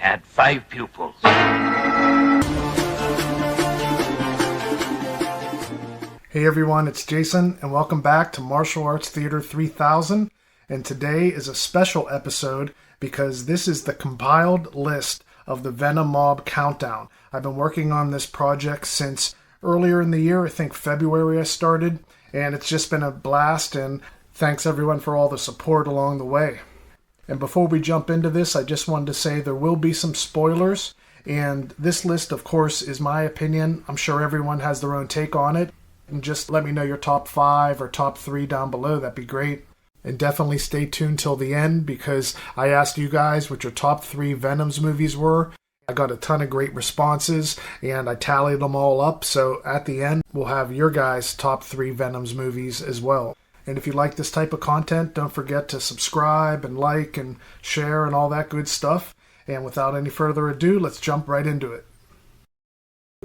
had 5 pupils. Hey everyone, it's Jason, and welcome back to Martial Arts Theater 3000. And today is a special episode because this is the compiled list of the Venom Mob Countdown. I've been working on this project since earlier in the year. I think February I started, and it's just been a blast, and thanks everyone for all the support along the way. And before we jump into this, I just wanted to say there will be some spoilers, and this list, of course, is my opinion. I'm sure everyone has their own take on it. And just let me know your top 5 or top 3 down below. That'd be great. And definitely stay tuned till the end because I asked you guys what your top 3 Venoms movies were. I got a ton of great responses and I tallied them all up. So at the end, we'll have your guys' top 3 Venoms movies as well. And if you like this type of content, don't forget to subscribe and like and share and all that good stuff. And without any further ado, let's jump right into it.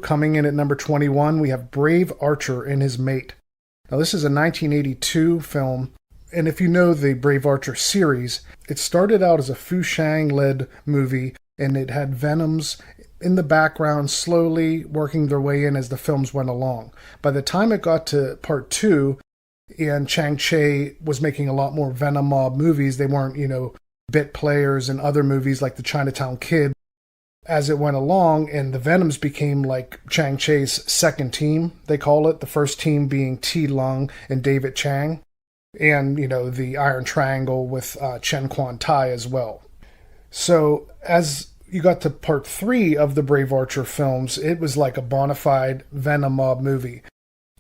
Coming in at number 21, we have Brave Archer and His Mate. Now, this is a 1982 film, and if you know the Brave Archer series, it started out as a Fu Shang-led movie, and it had Venoms in the background slowly working their way in as the films went along. By the time it got to part 2, and Chang-Chi was making a lot more Venom Mob movies, they weren't, bit players in other movies like the Chinatown Kid. As it went along, and the Venoms became like Chang-Chi's second team, they call it. The first team being T. Lung and David Chang. And, the Iron Triangle with Chen Quan Tai as well. So, as you got to part 3 of the Brave Archer films, it was like a bona fide Venom Mob movie.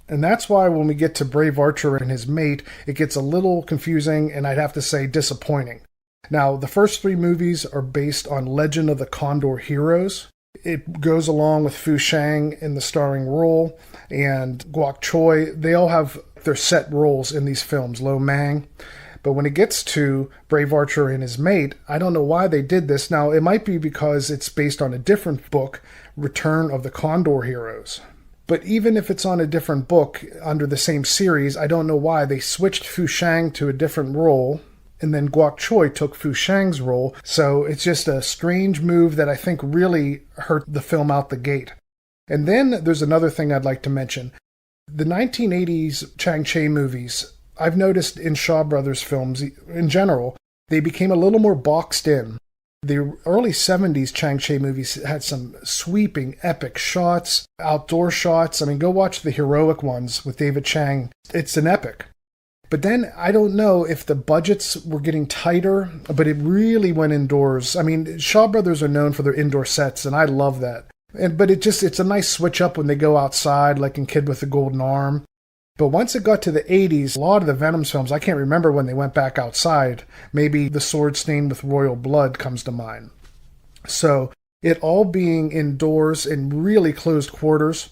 And that's why when we get to Brave Archer and His Mate, it gets a little confusing and I'd have to say disappointing. Now, the first 3 movies are based on Legend of the Condor Heroes. It goes along with Fu Shang in the starring role, and Guok Choi. They all have their set roles in these films, Lo Mang. But when it gets to Brave Archer and His Mate, I don't know why they did this. Now, it might be because it's based on a different book, Return of the Condor Heroes. But even if it's on a different book under the same series, I don't know why they switched Fu Shang to a different role. And then Guok Choi took Fu Shang's role, so it's just a strange move that I think really hurt the film out the gate. And then there's another thing I'd like to mention. The 1980s Chang-Chi movies, I've noticed in Shaw Brothers films in general, they became a little more boxed in. The early 70s Chang-Chi movies had some sweeping, epic shots, outdoor shots. I mean, go watch the heroic ones with David Chang. It's an epic. But then I don't know if the budgets were getting tighter, but it really went indoors. I mean, Shaw Brothers are known for their indoor sets, and I love that. But it's a nice switch up when they go outside, like in Kid with the Golden Arm. But once it got to the 80s, a lot of the Venoms films, I can't remember when they went back outside. Maybe The Sword Stained with Royal Blood comes to mind. So it all being indoors in really closed quarters,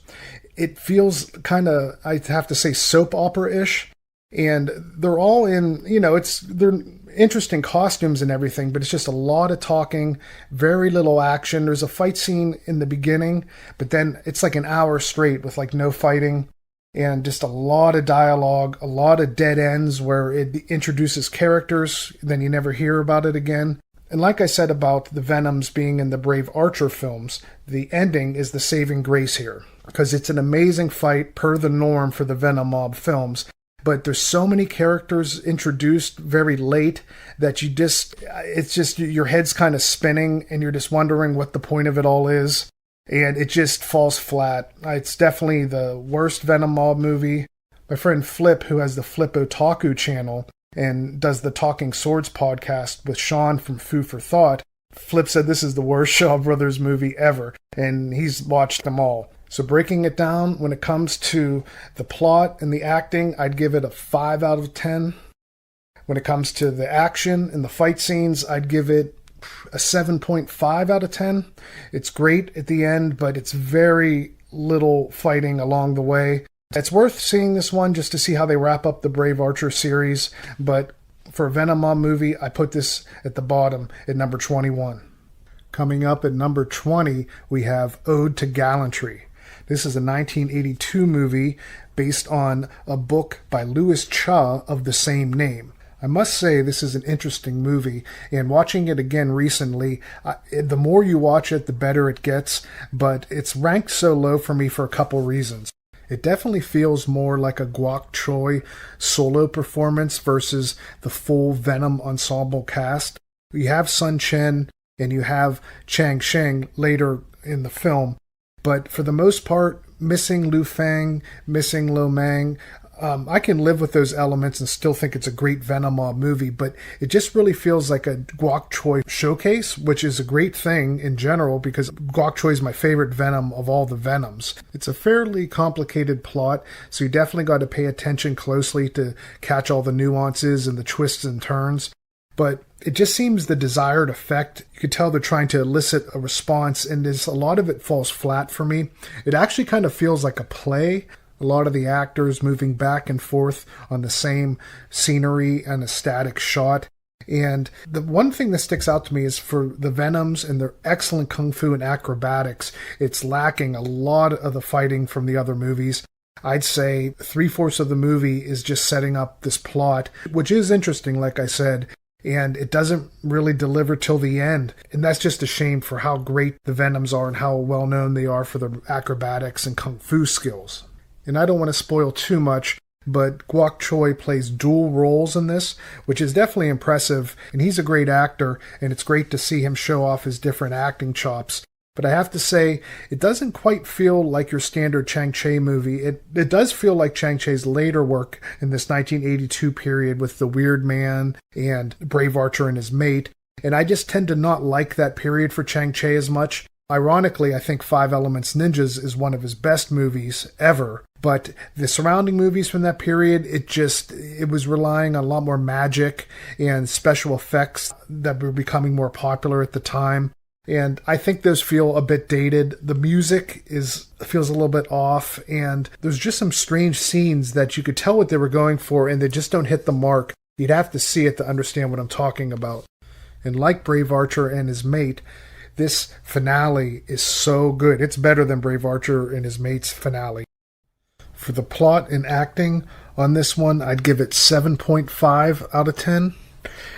it feels kind of, I have to say, soap opera-ish. And they're all in, they're interesting costumes and everything, but it's just a lot of talking, very little action. There's a fight scene in the beginning, but then it's like an hour straight with like no fighting and just a lot of dialogue, a lot of dead ends where it introduces characters, then you never hear about it again. And like I said about the Venoms being in the Brave Archer films, the ending is the saving grace here because it's an amazing fight per the norm for the Venom Mob films. But there's so many characters introduced very late that it's just your head's kind of spinning and you're just wondering what the point of it all is. And it just falls flat. It's definitely the worst Venom Mob movie. My friend Flip, who has the Flip Otaku channel and does the Talking Swords podcast with Sean from Food for Thought, Flip said this is the worst Shaw Brothers movie ever. And he's watched them all. So breaking it down, when it comes to the plot and the acting, I'd give it a 5 out of 10. When it comes to the action and the fight scenes, I'd give it a 7.5 out of 10. It's great at the end, but it's very little fighting along the way. It's worth seeing this one just to see how they wrap up the Brave Archer series, but for a Venom Mob movie, I put this at the bottom at number 21. Coming up at number 20, we have Ode to Gallantry. This is a 1982 movie based on a book by Louis Cha of the same name. I must say this is an interesting movie, and watching it again recently, the more you watch it, the better it gets, but it's ranked so low for me for a couple reasons. It definitely feels more like a Guok Choi solo performance versus the full Venom ensemble cast. You have Sun Chen and you have Chang Sheng later in the film, but for the most part, missing Lu Fang, missing Lo Mang, I can live with those elements and still think it's a great Venom mob movie, but it just really feels like a Guok Choi showcase, which is a great thing in general because Guok Choi is my favorite Venom of all the Venoms. It's a fairly complicated plot, so you definitely got to pay attention closely to catch all the nuances and the twists and turns. But it just seems the desired effect. You could tell they're trying to elicit a response, and a lot of it falls flat for me. It actually kind of feels like a play. A lot of the actors moving back and forth on the same scenery and a static shot. And the one thing that sticks out to me is for the Venoms and their excellent kung fu and acrobatics, it's lacking a lot of the fighting from the other movies. I'd say 3/4 of the movie is just setting up this plot, which is interesting, like I said, and it doesn't really deliver till the end. And that's just a shame for how great the Venoms are and how well known they are for their acrobatics and kung fu skills. And I don't want to spoil too much, but Guok Choi plays dual roles in this, which is definitely impressive, and he's a great actor, and it's great to see him show off his different acting chops. But I have to say, it doesn't quite feel like your standard Chang-Chi movie. It does feel like Chang-Chi's later work in this 1982 period with The Weird Man and Brave Archer and his mate, and I just tend to not like that period for Chang-Chi as much. Ironically, I think Five Elements Ninjas is one of his best movies ever, but the surrounding movies from that period, it was relying on a lot more magic and special effects that were becoming more popular at the time. And I think those feel a bit dated. The music feels a little bit off, and there's just some strange scenes that you could tell what they were going for, and they just don't hit the mark. You'd have to see it to understand what I'm talking about. And like Brave Archer and his mate, this finale is so good. It's better than Brave Archer and his mate's finale. For the plot and acting on this one, I'd give it 7.5 out of 10.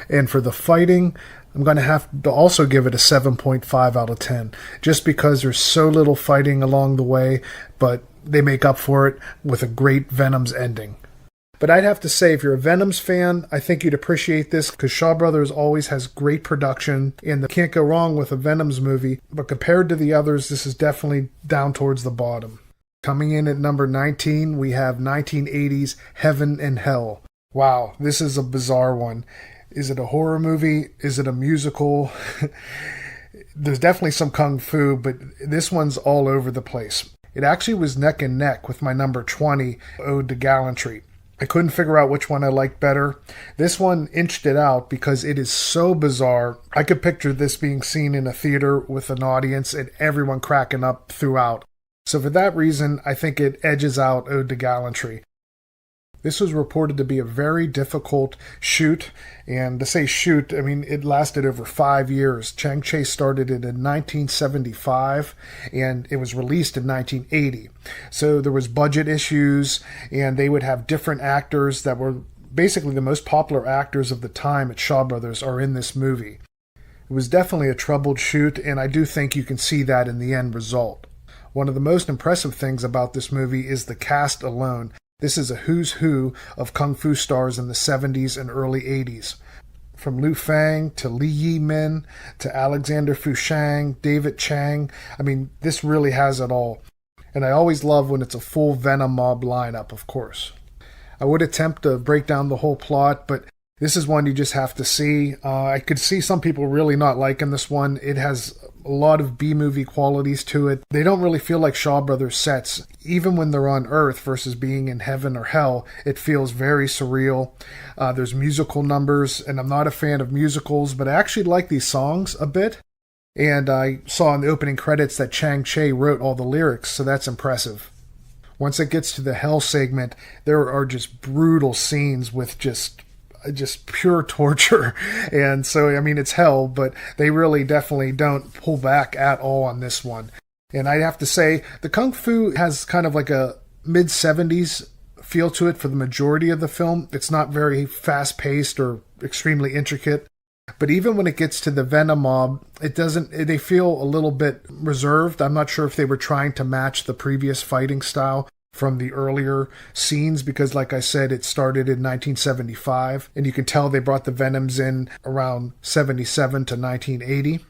And for the fighting, I'm going to have to also give it a 7.5 out of 10. Just because there's so little fighting along the way, but they make up for it with a great Venom's ending. But I'd have to say, if you're a Venoms fan, I think you'd appreciate this because Shaw Brothers always has great production and can't go wrong with a Venoms movie. But compared to the others, this is definitely down towards the bottom. Coming in at number 19, we have 1980's Heaven and Hell. Wow, this is a bizarre one. Is it a horror movie? Is it a musical? There's definitely some kung fu, but this one's all over the place. It actually was neck and neck with my number 20, Ode to Gallantry. I couldn't figure out which one I liked better. This one inched it out because it is so bizarre. I could picture this being seen in a theater with an audience and everyone cracking up throughout. So for that reason, I think it edges out Ode to Gallantry. This was reported to be a very difficult shoot, and to say shoot, I mean, it lasted over 5 years. Chang-Chi started it in 1975, and it was released in 1980. So there was budget issues, and they would have different actors that were basically the most popular actors of the time at Shaw Brothers are in this movie. It was definitely a troubled shoot, and I do think you can see that in the end result. One of the most impressive things about this movie is the cast alone. This is a who's who of kung fu stars in the 70s and early 80s. From Lu Fang to Li Yi-min to Alexander Fushang, David Chang. I mean, this really has it all. And I always love when it's a full Venom mob lineup, of course. I would attempt to break down the whole plot, but this is one you just have to see. I could see some people really not liking this one. It has a lot of B-movie qualities to it. They don't really feel like Shaw Brothers sets. Even when they're on Earth versus being in heaven or hell, it feels very surreal. There's musical numbers, and I'm not a fan of musicals, but I actually like these songs a bit. And I saw in the opening credits that Chang-Chi wrote all the lyrics, so that's impressive. Once it gets to the hell segment, there are just brutal scenes with just pure torture. And so, I mean, it's hell, but they really definitely don't pull back at all on this one. And I have to say, the Kung Fu has kind of like a mid-70s feel to it for the majority of the film. It's not very fast-paced or extremely intricate. But even when it gets to the Venom mob, they feel a little bit reserved. I'm not sure if they were trying to match the previous fighting style from the earlier scenes, because like I said, it started in 1975, and you can tell they brought the Venoms in around 77 to 1980.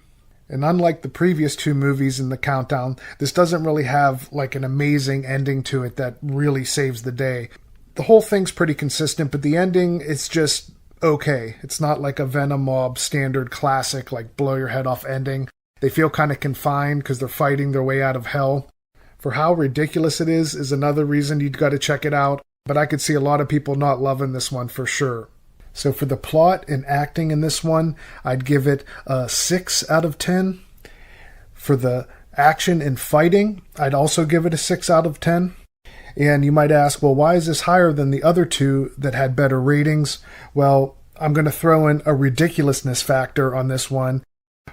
And unlike the previous two movies in the countdown, this doesn't really have like an amazing ending to it that really saves the day. The whole thing's pretty consistent, but the ending is just okay. It's not like a Venom mob standard classic like blow your head off ending. They feel kind of confined because they're fighting their way out of hell. For how ridiculous it is another reason you've got to check it out, but I could see a lot of people not loving this one for sure. So for the plot and acting in this one, I'd give it a 6 out of 10. For the action and fighting, I'd also give it a 6 out of 10. And you might ask, well, why is this higher than the other two that had better ratings? Well, I'm going to throw in a ridiculousness factor on this one.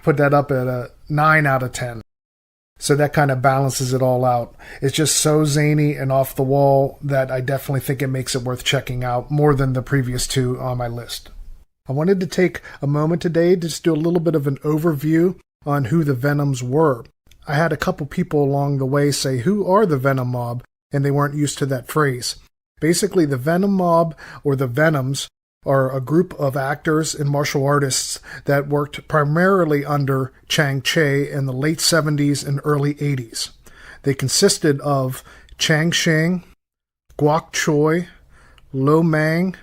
Put that up at a 9 out of 10. So that kind of balances it all out. It's just so zany and off the wall that I definitely think it makes it worth checking out more than the previous two on my list. I wanted to take a moment today to just do a little bit of an overview on who the Venoms were. I had a couple people along the way say, who are the Venom mob? And they weren't used to that phrase. Basically, the Venom mob, or the Venoms, are a group of actors and martial artists that worked primarily under Chang Che in the late 70s and early 80s. They consisted of Chang Sheng, Guok Choi, Lo Mang,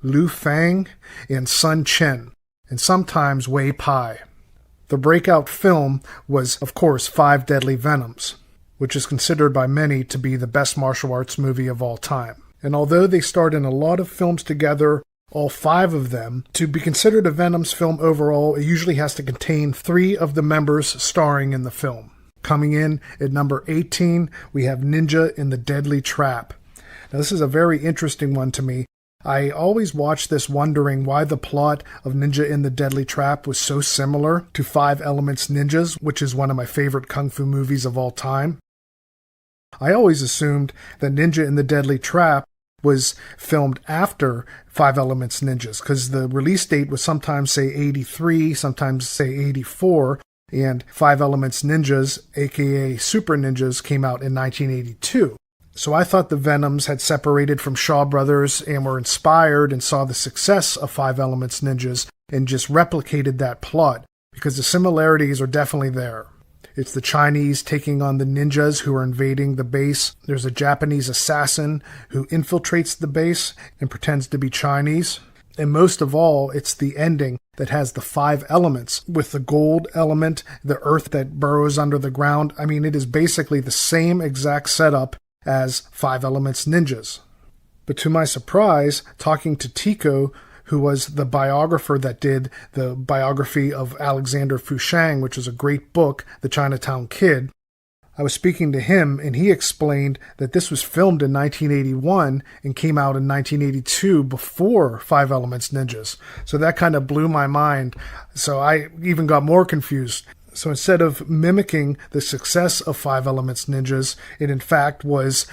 Lu Fang, and Sun Chen, and sometimes Wei Pai. The breakout film was, of course, Five Deadly Venoms, which is considered by many to be the best martial arts movie of all time. And although they starred in a lot of films together, all 5 of them, to be considered a Venoms film overall, it usually has to contain 3 of the members starring in the film. Coming in at number 18, we have Ninja in the Deadly Trap. Now this is a very interesting one to me. I always watched this wondering why the plot of Ninja in the Deadly Trap was so similar to Five Elements Ninjas, which is one of my favorite kung fu movies of all time. I always assumed that Ninja in the Deadly Trap was filmed after Five Elements Ninjas, because the release date was sometimes say 83, sometimes say 84, and Five Elements Ninjas, aka Super Ninjas, came out in 1982. So I thought the Venoms had separated from Shaw Brothers and were inspired and saw the success of Five Elements Ninjas and just replicated that plot, because the similarities are definitely there. It's the Chinese taking on the ninjas who are invading the base. There's a Japanese assassin who infiltrates the base and pretends to be Chinese. And most of all, it's the ending that has the 5 elements, with the gold element, the earth that burrows under the ground. I mean, it is basically the same exact setup as Five Elements Ninjas. But to my surprise, talking to Tico, who was the biographer that did the biography of Alexander Fushang, which is a great book, The Chinatown Kid. I was speaking to him, and he explained that this was filmed in 1981 and came out in 1982 before Five Elements Ninjas. So that kind of blew my mind. So I even got more confused. So instead of mimicking the success of Five Elements Ninjas, it in fact was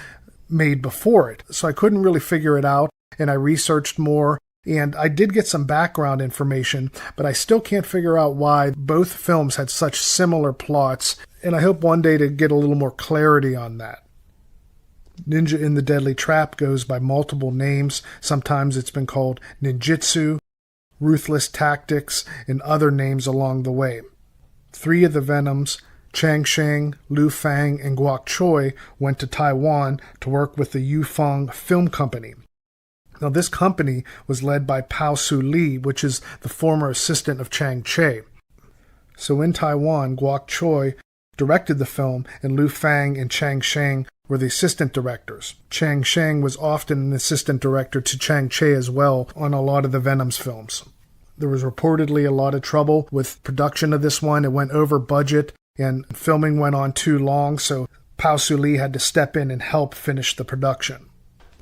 made before it. So I couldn't really figure it out, and I researched more. And I did get some background information, but I still can't figure out why both films had such similar plots, and I hope one day to get a little more clarity on that. Ninja in the Deadly Trap goes by multiple names. Sometimes it's been called ninjutsu, ruthless tactics, and other names along the way. 3 of the Venoms, Chang Sheng, Lu Fang, and Guok Choi, went to Taiwan to work with the Yufeng Film Company. Now, this company was led by Pao Su Li, which is the former assistant of Chang Che. So in Taiwan, Guok Choi directed the film, and Lu Fang and Chang Sheng were the assistant directors. Chang Sheng was often an assistant director to Chang Che as well on a lot of the Venoms films. There was reportedly a lot of trouble with production of this one. It went over budget, and filming went on too long, so Pao Su Li had to step in and help finish the production.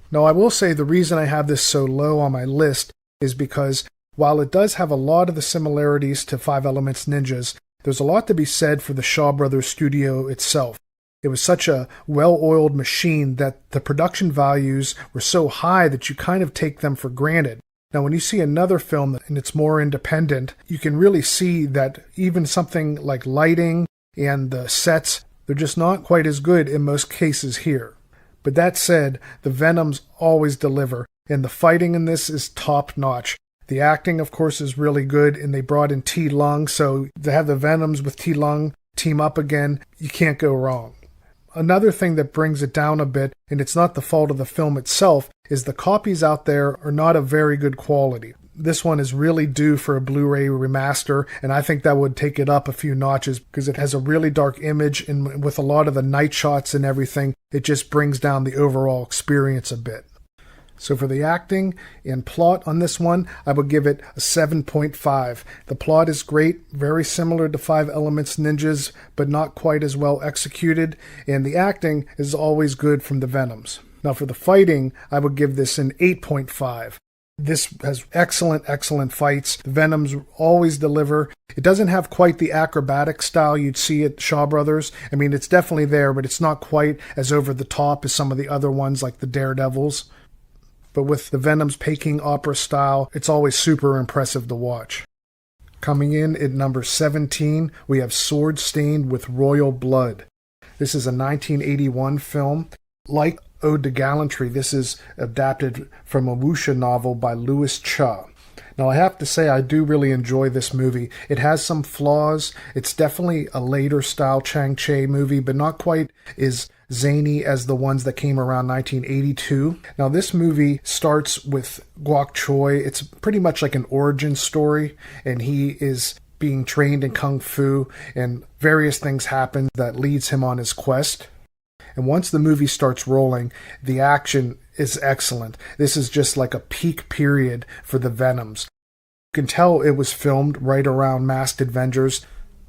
Now, I will say the reason I have this so low on my list is because while it does have a lot of the similarities to Five Elements Ninjas, there's a lot to be said for the Shaw Brothers studio itself. It was such a well-oiled machine that the production values were so high that you kind of take them for granted. Now, when you see another film and it's more independent, you can really see that even something like lighting and the sets, they're just not quite as good in most cases here. But that said, the Venoms always deliver, and the fighting in this is top-notch. The acting, of course, is really good, and they brought in T. Lung, so to have the Venoms with T. Lung team up again, you can't go wrong. Another thing that brings it down a bit, and it's not the fault of the film itself, is the copies out there are not of very good quality. This one is really due for a Blu-ray remaster, and I think that would take it up a few notches because it has a really dark image, and with a lot of the night shots and everything, it just brings down the overall experience a bit. So for the acting and plot on this one, I would give it a 7.5. The plot is great, very similar to Five Elements Ninjas, but not quite as well executed, and the acting is always good from the Venoms. Now for the fighting, I would give this an 8.5. This has excellent fights. The Venoms always deliver. It doesn't have quite the acrobatic style you'd see at Shaw Brothers. I mean, it's definitely there, but it's not quite as over the top as some of the other ones like the Daredevils. But with the Venom's Peking opera style, it's always super impressive to watch. Coming in at number 17, we have Sword Stained with Royal Blood. This is a 1981 film. Like Ode to Gallantry, this is adapted from a wuxia novel by Louis Cha. Now, I have to say I do really enjoy this movie. It has some flaws. It's definitely a later style Chang-Chi movie, but not quite as zany as the ones that came around 1982. Now, this movie starts with Guok Choi. It's pretty much like an origin story, and he is being trained in Kung Fu, and various things happen that leads him on his quest. And once the movie starts rolling, the action is excellent. This is just like a peak period for the Venoms. You can tell it was filmed right around Masked Avengers,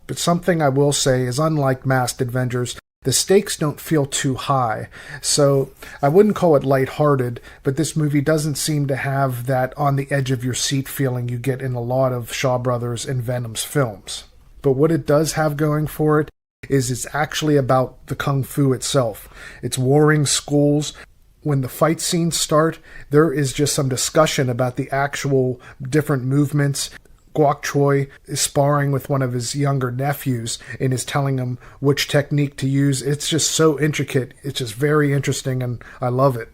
but something I will say is unlike Masked Avengers, the stakes don't feel too high. So I wouldn't call it lighthearted, but this movie doesn't seem to have that on the edge of your seat feeling you get in a lot of Shaw Brothers and Venom's films. But what it does have going for it is it's actually about the Kung Fu itself. It's warring schools. When the fight scenes start, there is just some discussion about the actual different movements. Guok Choi is sparring with one of his younger nephews and is telling him which technique to use. It's just so intricate. It's just very interesting, and I love it.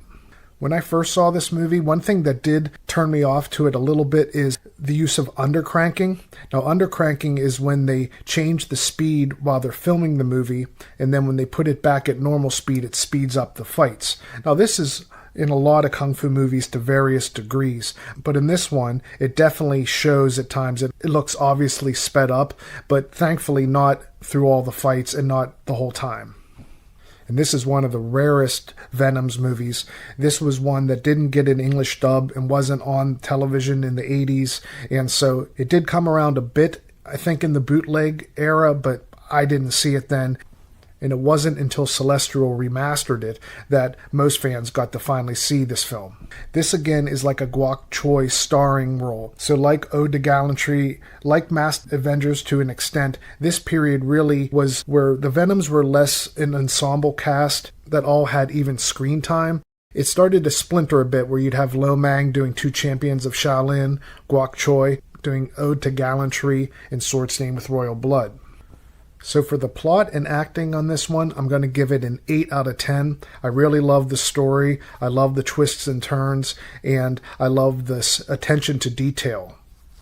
When I first saw this movie, one thing that did turn me off to it a little bit is the use of undercranking. Now, undercranking is when they change the speed while they're filming the movie, and then when they put it back at normal speed, it speeds up the fights. Now, this is in a lot of Kung Fu movies to various degrees, but in this one, it definitely shows at times that it looks obviously sped up, but thankfully not through all the fights and not the whole time. And this is one of the rarest Venoms movies. This was one that didn't get an English dub and wasn't on television in the 80s. And so it did come around a bit, I think, in the bootleg era, but I didn't see it then. And it wasn't until Celestial remastered it that most fans got to finally see this film. This again is like a Guok Choi starring role. So like Ode to Gallantry, like Masked Avengers to an extent, this period really was where the Venoms were less an ensemble cast that all had even screen time. It started to splinter a bit where you'd have Lo Mang doing 2 Champions of Shaolin, Guok Choi doing Ode to Gallantry, and Sword Stained with Royal Blood. So for the plot and acting on this one, I'm going to give it an 8 out of 10. I really love the story. I love the twists and turns, and I love this attention to detail.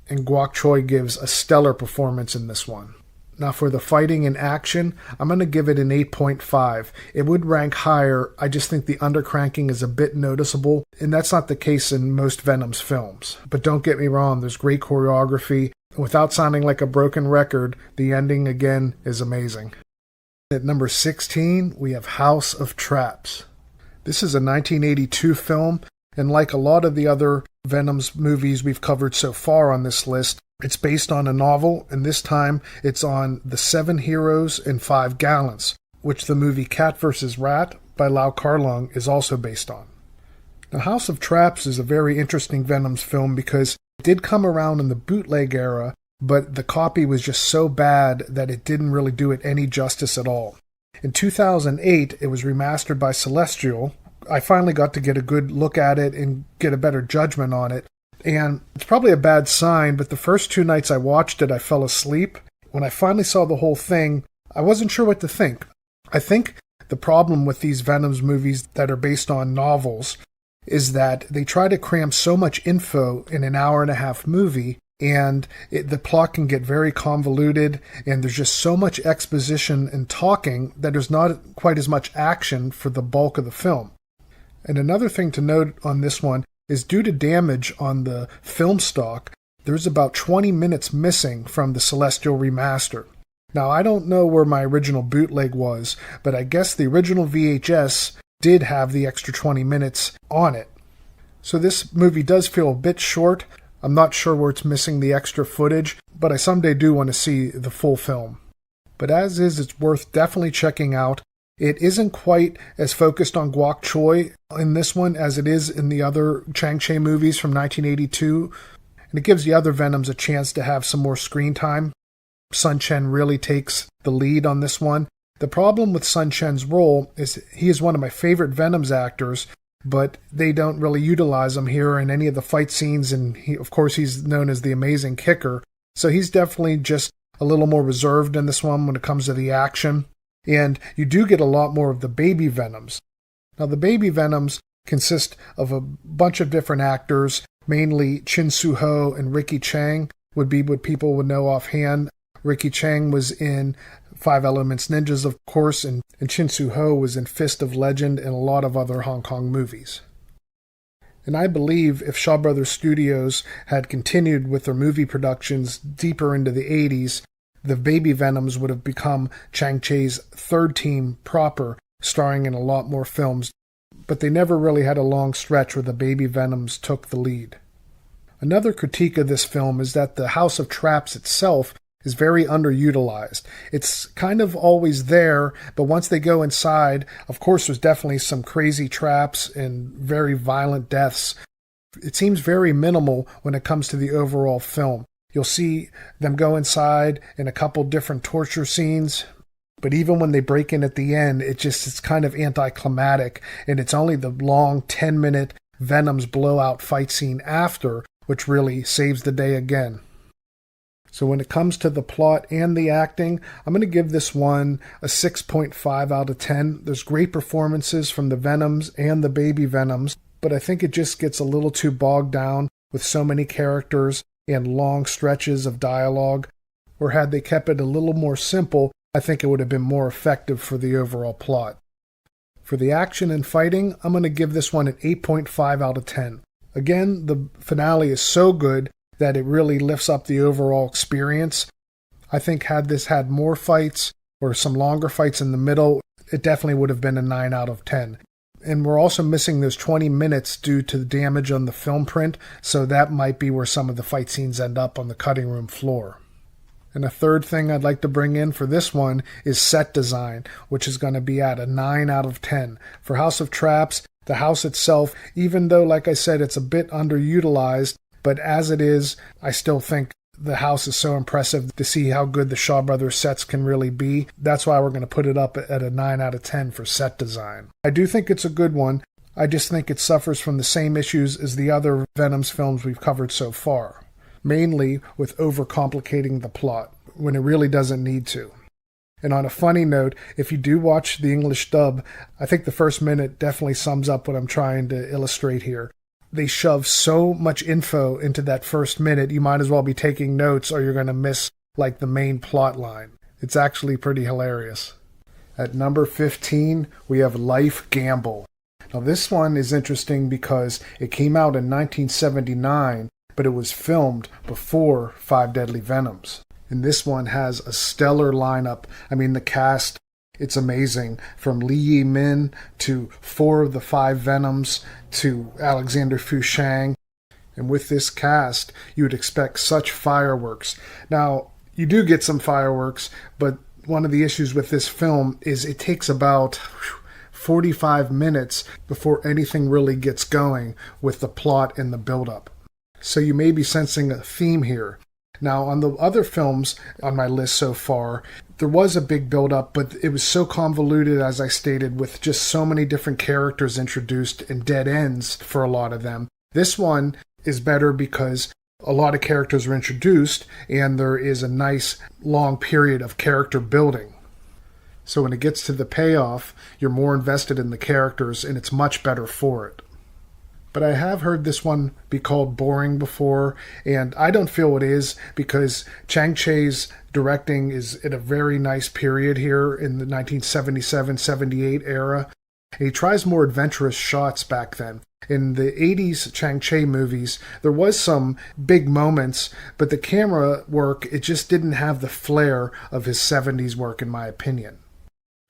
And Guok Choi gives a stellar performance in this one. Now for the fighting and action, I'm going to give it an 8.5. It would rank higher. I just think the undercranking is a bit noticeable, and that's not the case in most Venom's films. But don't get me wrong, there's great choreography. Without sounding like a broken record, the ending again is amazing. At number 16, we have House of Traps. This is a 1982 film, and like a lot of the other Venom's movies we've covered so far on this list, it's based on a novel, and this time it's on The 7 Heroes and 5 Gallants, which the movie Cat vs. Rat by Lau Kar-leung is also based on. Now, House of Traps is a very interesting Venom's film because it did come around in the bootleg era, but the copy was just so bad that it didn't really do it any justice at all. In 2008, it was remastered by Celestial. I finally got to get a good look at it and get a better judgment on it. And it's probably a bad sign, but the first 2 nights I watched it, I fell asleep. When I finally saw the whole thing, I wasn't sure what to think. I think the problem with these Venoms movies that are based on novels is that they try to cram so much info in an hour-and-a-half movie, and the plot can get very convoluted, and there's just so much exposition and talking that there's not quite as much action for the bulk of the film. And another thing to note on this one is due to damage on the film stock, there's about 20 minutes missing from the Celestial remaster. Now, I don't know where my original bootleg was, but I guess the original VHS did have the extra 20 minutes on it. So this movie does feel a bit short. I'm not sure where it's missing the extra footage, but I someday do want to see the full film. But as is, it's worth definitely checking out. It isn't quite as focused on Guok Choi in this one as it is in the other Chang-Chi movies from 1982, and it gives the other Venoms a chance to have some more screen time. Sun Chen really takes the lead on this one. The problem with Sun Chen's role is he is one of my favorite Venoms actors, but they don't really utilize him here in any of the fight scenes, and of course he's known as the amazing kicker, so he's definitely just a little more reserved in this one when it comes to the action. And you do get a lot more of the baby Venoms. Now, the baby Venoms consist of a bunch of different actors, mainly Chin Soo-ho and Ricky Chang would be what people would know offhand. Ricky Chang was in Five Elements Ninjas, of course, and Chin Soo-ho was in Fist of Legend and a lot of other Hong Kong movies. And I believe if Shaw Brothers Studios had continued with their movie productions deeper into the 80s, the baby Venoms would have become Chang-Chi's third team proper, starring in a lot more films, but they never really had a long stretch where the baby Venoms took the lead. Another critique of this film is that the House of Traps itself is very underutilized. It's kind of always there, but once they go inside, of course there's definitely some crazy traps and very violent deaths. It seems very minimal when it comes to the overall film. You'll see them go inside in a couple different torture scenes, but even when they break in at the end, it's kind of anticlimactic, and it's only the long 10-minute Venom's blowout fight scene after which really saves the day again. So when it comes to the plot and the acting, I'm going to give this one a 6.5 out of 10. There's great performances from the Venoms and the baby Venoms, but I think it just gets a little too bogged down with so many characters and long stretches of dialogue, or had they kept it a little more simple, I think it would have been more effective for the overall plot. For the action and fighting, I'm going to give this one an 8.5 out of 10. Again, the finale is so good that it really lifts up the overall experience. I think had this had more fights or some longer fights in the middle, it definitely would have been a 9 out of 10. And we're also missing those 20 minutes due to the damage on the film print, so that might be where some of the fight scenes end up on the cutting room floor. And a third thing I'd like to bring in for this one is set design, which is going to be at a 9 out of 10. For House of Traps, the house itself, even though, like I said, it's a bit underutilized, but as it is, I still think the house is so impressive to see how good the Shaw Brothers sets can really be. That's why we're going to put it up at a 9 out of 10 for set design. I do think it's a good one. I just think it suffers from the same issues as the other Venoms films we've covered so far, mainly with overcomplicating the plot when it really doesn't need to. And on a funny note, if you do watch the English dub, I think the first minute definitely sums up what I'm trying to illustrate here. They shove so much info into that first minute, you might as well be taking notes or you're going to miss like the main plot line. It's actually pretty hilarious. At number 15, we have Life Gamble. Now this one is interesting because it came out in 1979, but it was filmed before Five Deadly Venoms. And this one has a stellar lineup. I mean, the cast, it's amazing. From Lee Yi-min to 4 of the 5 Venoms to Alexander Fushang. And with this cast, you would expect such fireworks. Now, you do get some fireworks, but one of the issues with this film is it takes about 45 minutes before anything really gets going with the plot and the build-up. So you may be sensing a theme here. Now, on the other films on my list so far, there was a big build-up, but it was so convoluted, as I stated, with just so many different characters introduced and dead ends for a lot of them. This one is better because a lot of characters are introduced, and there is a nice long period of character building. So when it gets to the payoff, you're more invested in the characters, and it's much better for it. But I have heard this one be called boring before, and I don't feel it is, because Chang Cheh's directing is at a very nice period here in the 1977-78 era. And he tries more adventurous shots back then. In the 80s Chang Cheh movies, there was some big moments, but the camera work, it just didn't have the flair of his 70s work, in my opinion.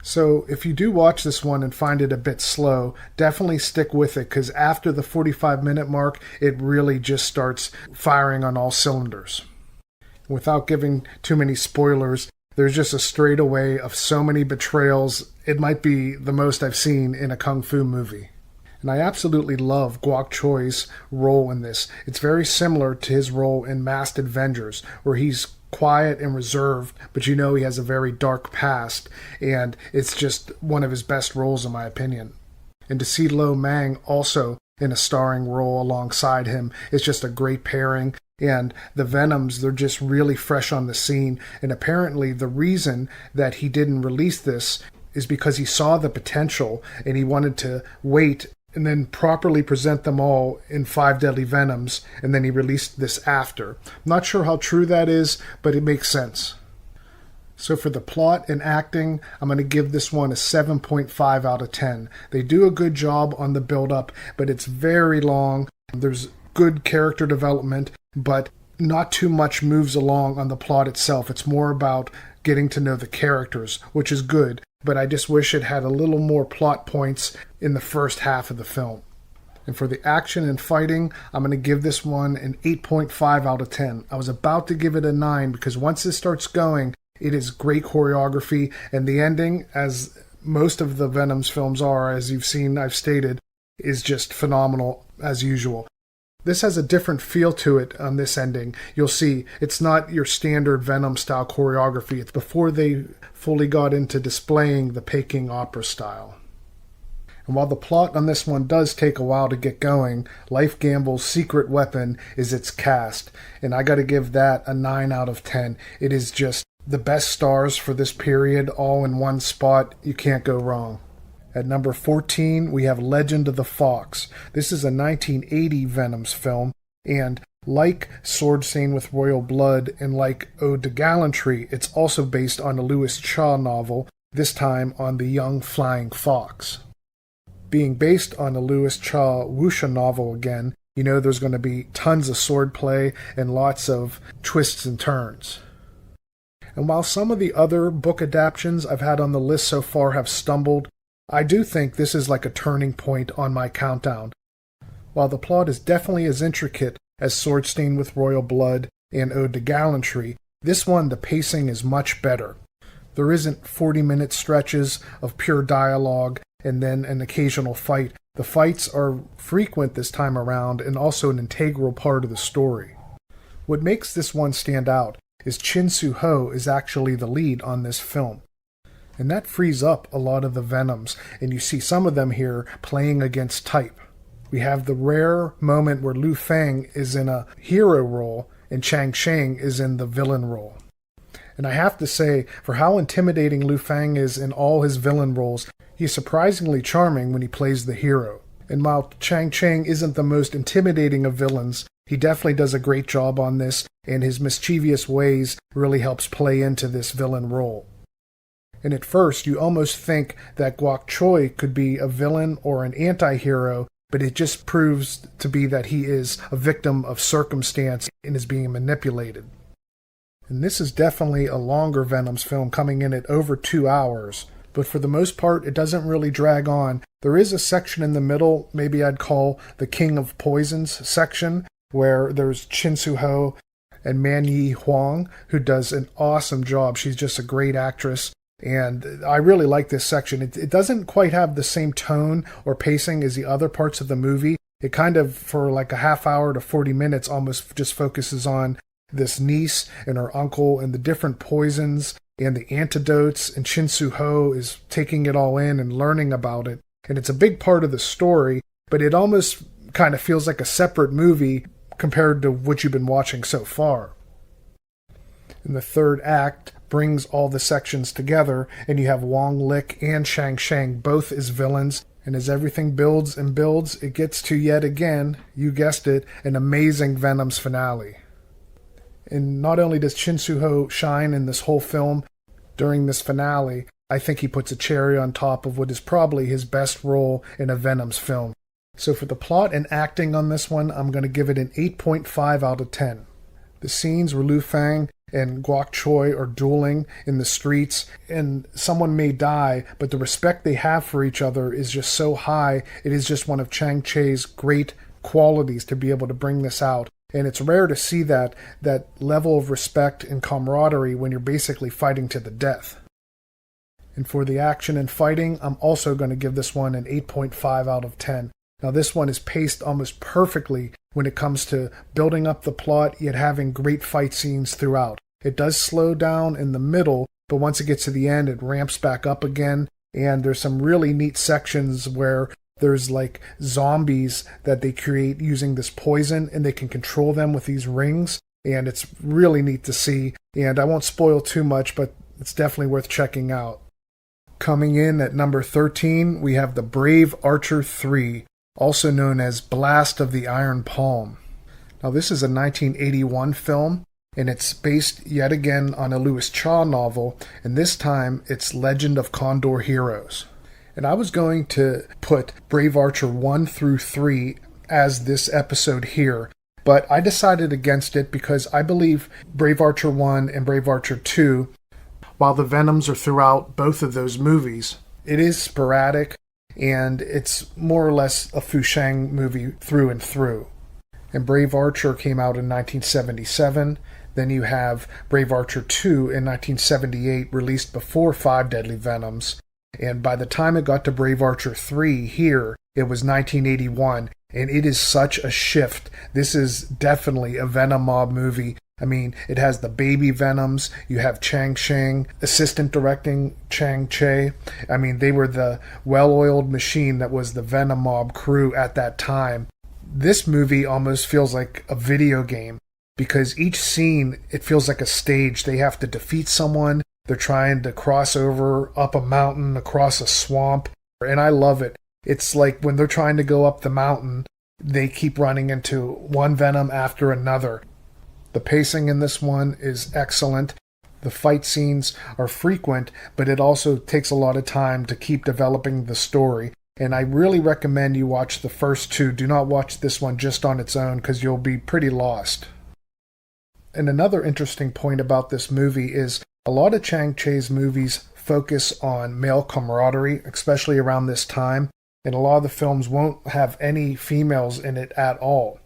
So if you do watch this one and find it a bit slow, definitely stick with it, because after the 45-minute mark, it really just starts firing on all cylinders. Without giving too many spoilers, there's just a straightaway of so many betrayals. It might be the most I've seen in a kung fu movie. And I absolutely love Guok Choi's role in this. It's very similar to his role in Masked Avengers, where he's quiet and reserved, but you know he has a very dark past, and it's just one of his best roles, in my opinion. And to see Lo Mang also in a starring role alongside him is just a great pairing. And the Venoms, they're just really fresh on the scene, and apparently the reason that he didn't release this is because he saw the potential and he wanted to wait and then properly present them all in 5 Deadly Venoms, and then he released this after. I'm not sure how true that is, but it makes sense. So for the plot and acting, I'm going to give this one a 7.5 out of 10. They do a good job on the build-up, but it's very long. There's good character development, but not too much moves along on the plot itself. It's more about getting to know the characters, which is good, but I just wish it had a little more plot points in the first half of the film. And for the action and fighting, I'm going to give this one an 8.5 out of 10. I was about to give it a 9 because once it starts going, it is great choreography, and the ending, as most of the Venoms films are, as you've seen, I've stated, is just phenomenal as usual. This has a different feel to it on this ending. You'll see it's not your standard Venom-style choreography. It's before they fully got into displaying the Peking opera style. And while the plot on this one does take a while to get going, Life Gamble's secret weapon is its cast, and I gotta give that a 9 out of 10. It is just the best stars for this period, all in one spot. You can't go wrong. At number 14, we have Legend of the Fox. This is a 1980 Venoms film, and like Sword Stained with Royal Blood and like Ode to Gallantry, it's also based on a Louis Cha novel, this time on The Young Flying Fox. Being based on a Louis Cha wuxia novel again, you know there's going to be tons of swordplay and lots of twists and turns. And while some of the other book adaptions I've had on the list so far have stumbled, I do think this is like a turning point on my countdown. While the plot is definitely as intricate as Sword Stained with Royal Blood and Ode to Gallantry, this one, the pacing is much better. There isn't 40-minute stretches of pure dialogue and then an occasional fight. The fights are frequent this time around and also an integral part of the story. What makes this one stand out is Chin Soo Ho is actually the lead on this film. And that frees up a lot of the Venoms, and you see some of them here playing against type. We have the rare moment where Lu Feng is in a hero role and Chang Cheng is in the villain role. And I have to say, for how intimidating Lu Feng is in all his villain roles, he's surprisingly charming when he plays the hero. And while Chang Cheng isn't the most intimidating of villains, he definitely does a great job on this, and his mischievous ways really helps play into this villain role. And at first, you almost think that Guok Choi could be a villain or an anti-hero, but it just proves to be that he is a victim of circumstance and is being manipulated. And this is definitely a longer Venoms film, coming in at over 2 hours, but for the most part, it doesn't really drag on. There is a section in the middle, maybe I'd call the King of Poisons section, where there's Chin Soo Ho and Man Yi Huang, who does an awesome job. She's just a great actress. And I really like this section. It doesn't quite have the same tone or pacing as the other parts of the movie. It kind of, for like a half hour to 40 minutes, almost just focuses on this niece and her uncle and the different poisons and the antidotes, and Shin Su-ho is taking it all in and learning about it. And it's a big part of the story, but it almost kind of feels like a separate movie compared to what you've been watching so far. And the third act brings all the sections together, and you have Wong Lik and Shang Shang both as villains. And as everything builds and builds, it gets to yet again, you guessed it, an amazing Venom's finale. And not only does Shin Su-ho shine in this whole film, during this finale, I think he puts a cherry on top of what is probably his best role in a Venom's film. So for the plot and acting on this one, I'm going to give it an 8.5 out of 10. The scenes where Lu Fang and Guok Choi are dueling in the streets, and someone may die, but the respect they have for each other is just so high. It is just one of Chang Che's great qualities to be able to bring this out. And it's rare to see that level of respect and camaraderie when you're basically fighting to the death. And for the action and fighting, I'm also going to give this one an 8.5 out of 10. Now this one is paced almost perfectly when it comes to building up the plot, yet having great fight scenes throughout. It does slow down in the middle, but once it gets to the end, it ramps back up again. And there's some really neat sections where there's like zombies that they create using this poison, and they can control them with these rings. And it's really neat to see. And I won't spoil too much, but it's definitely worth checking out. Coming in at number 13, we have The Brave Archer 3, also known as Blast of the Iron Palm. Now this is a 1981 film, and it's based yet again on a Louis Cha novel, and this time it's Legend of Condor Heroes. And I was going to put Brave Archer 1 through 3 as this episode here, but I decided against it because I believe Brave Archer 1 and Brave Archer 2, while the Venoms are throughout both of those movies, it is sporadic, and it's more or less a Fu Shang movie through and through. And Brave Archer came out in 1977. Then you have Brave Archer 2 in 1978, released before Five Deadly Venoms. And by the time it got to Brave Archer 3 here, it was 1981. And it is such a shift. This is definitely a Venom mob movie. I mean, it has the baby Venoms. You have Chang Shang, assistant directing Chang Che. I mean, they were the well-oiled machine that was the Venom mob crew at that time. This movie almost feels like a video game because each scene, it feels like a stage. They have to defeat someone. They're trying to cross over up a mountain, across a swamp. And I love it. It's like when they're trying to go up the mountain, they keep running into one Venom after another. The pacing in this one is excellent. The fight scenes are frequent, but it also takes a lot of time to keep developing the story. And I really recommend you watch the first two. Do not watch this one just on its own because you'll be pretty lost. And another interesting point about this movie is a lot of Chang Che's movies focus on male camaraderie, especially around this time. And a lot of the films won't have any females in it at all.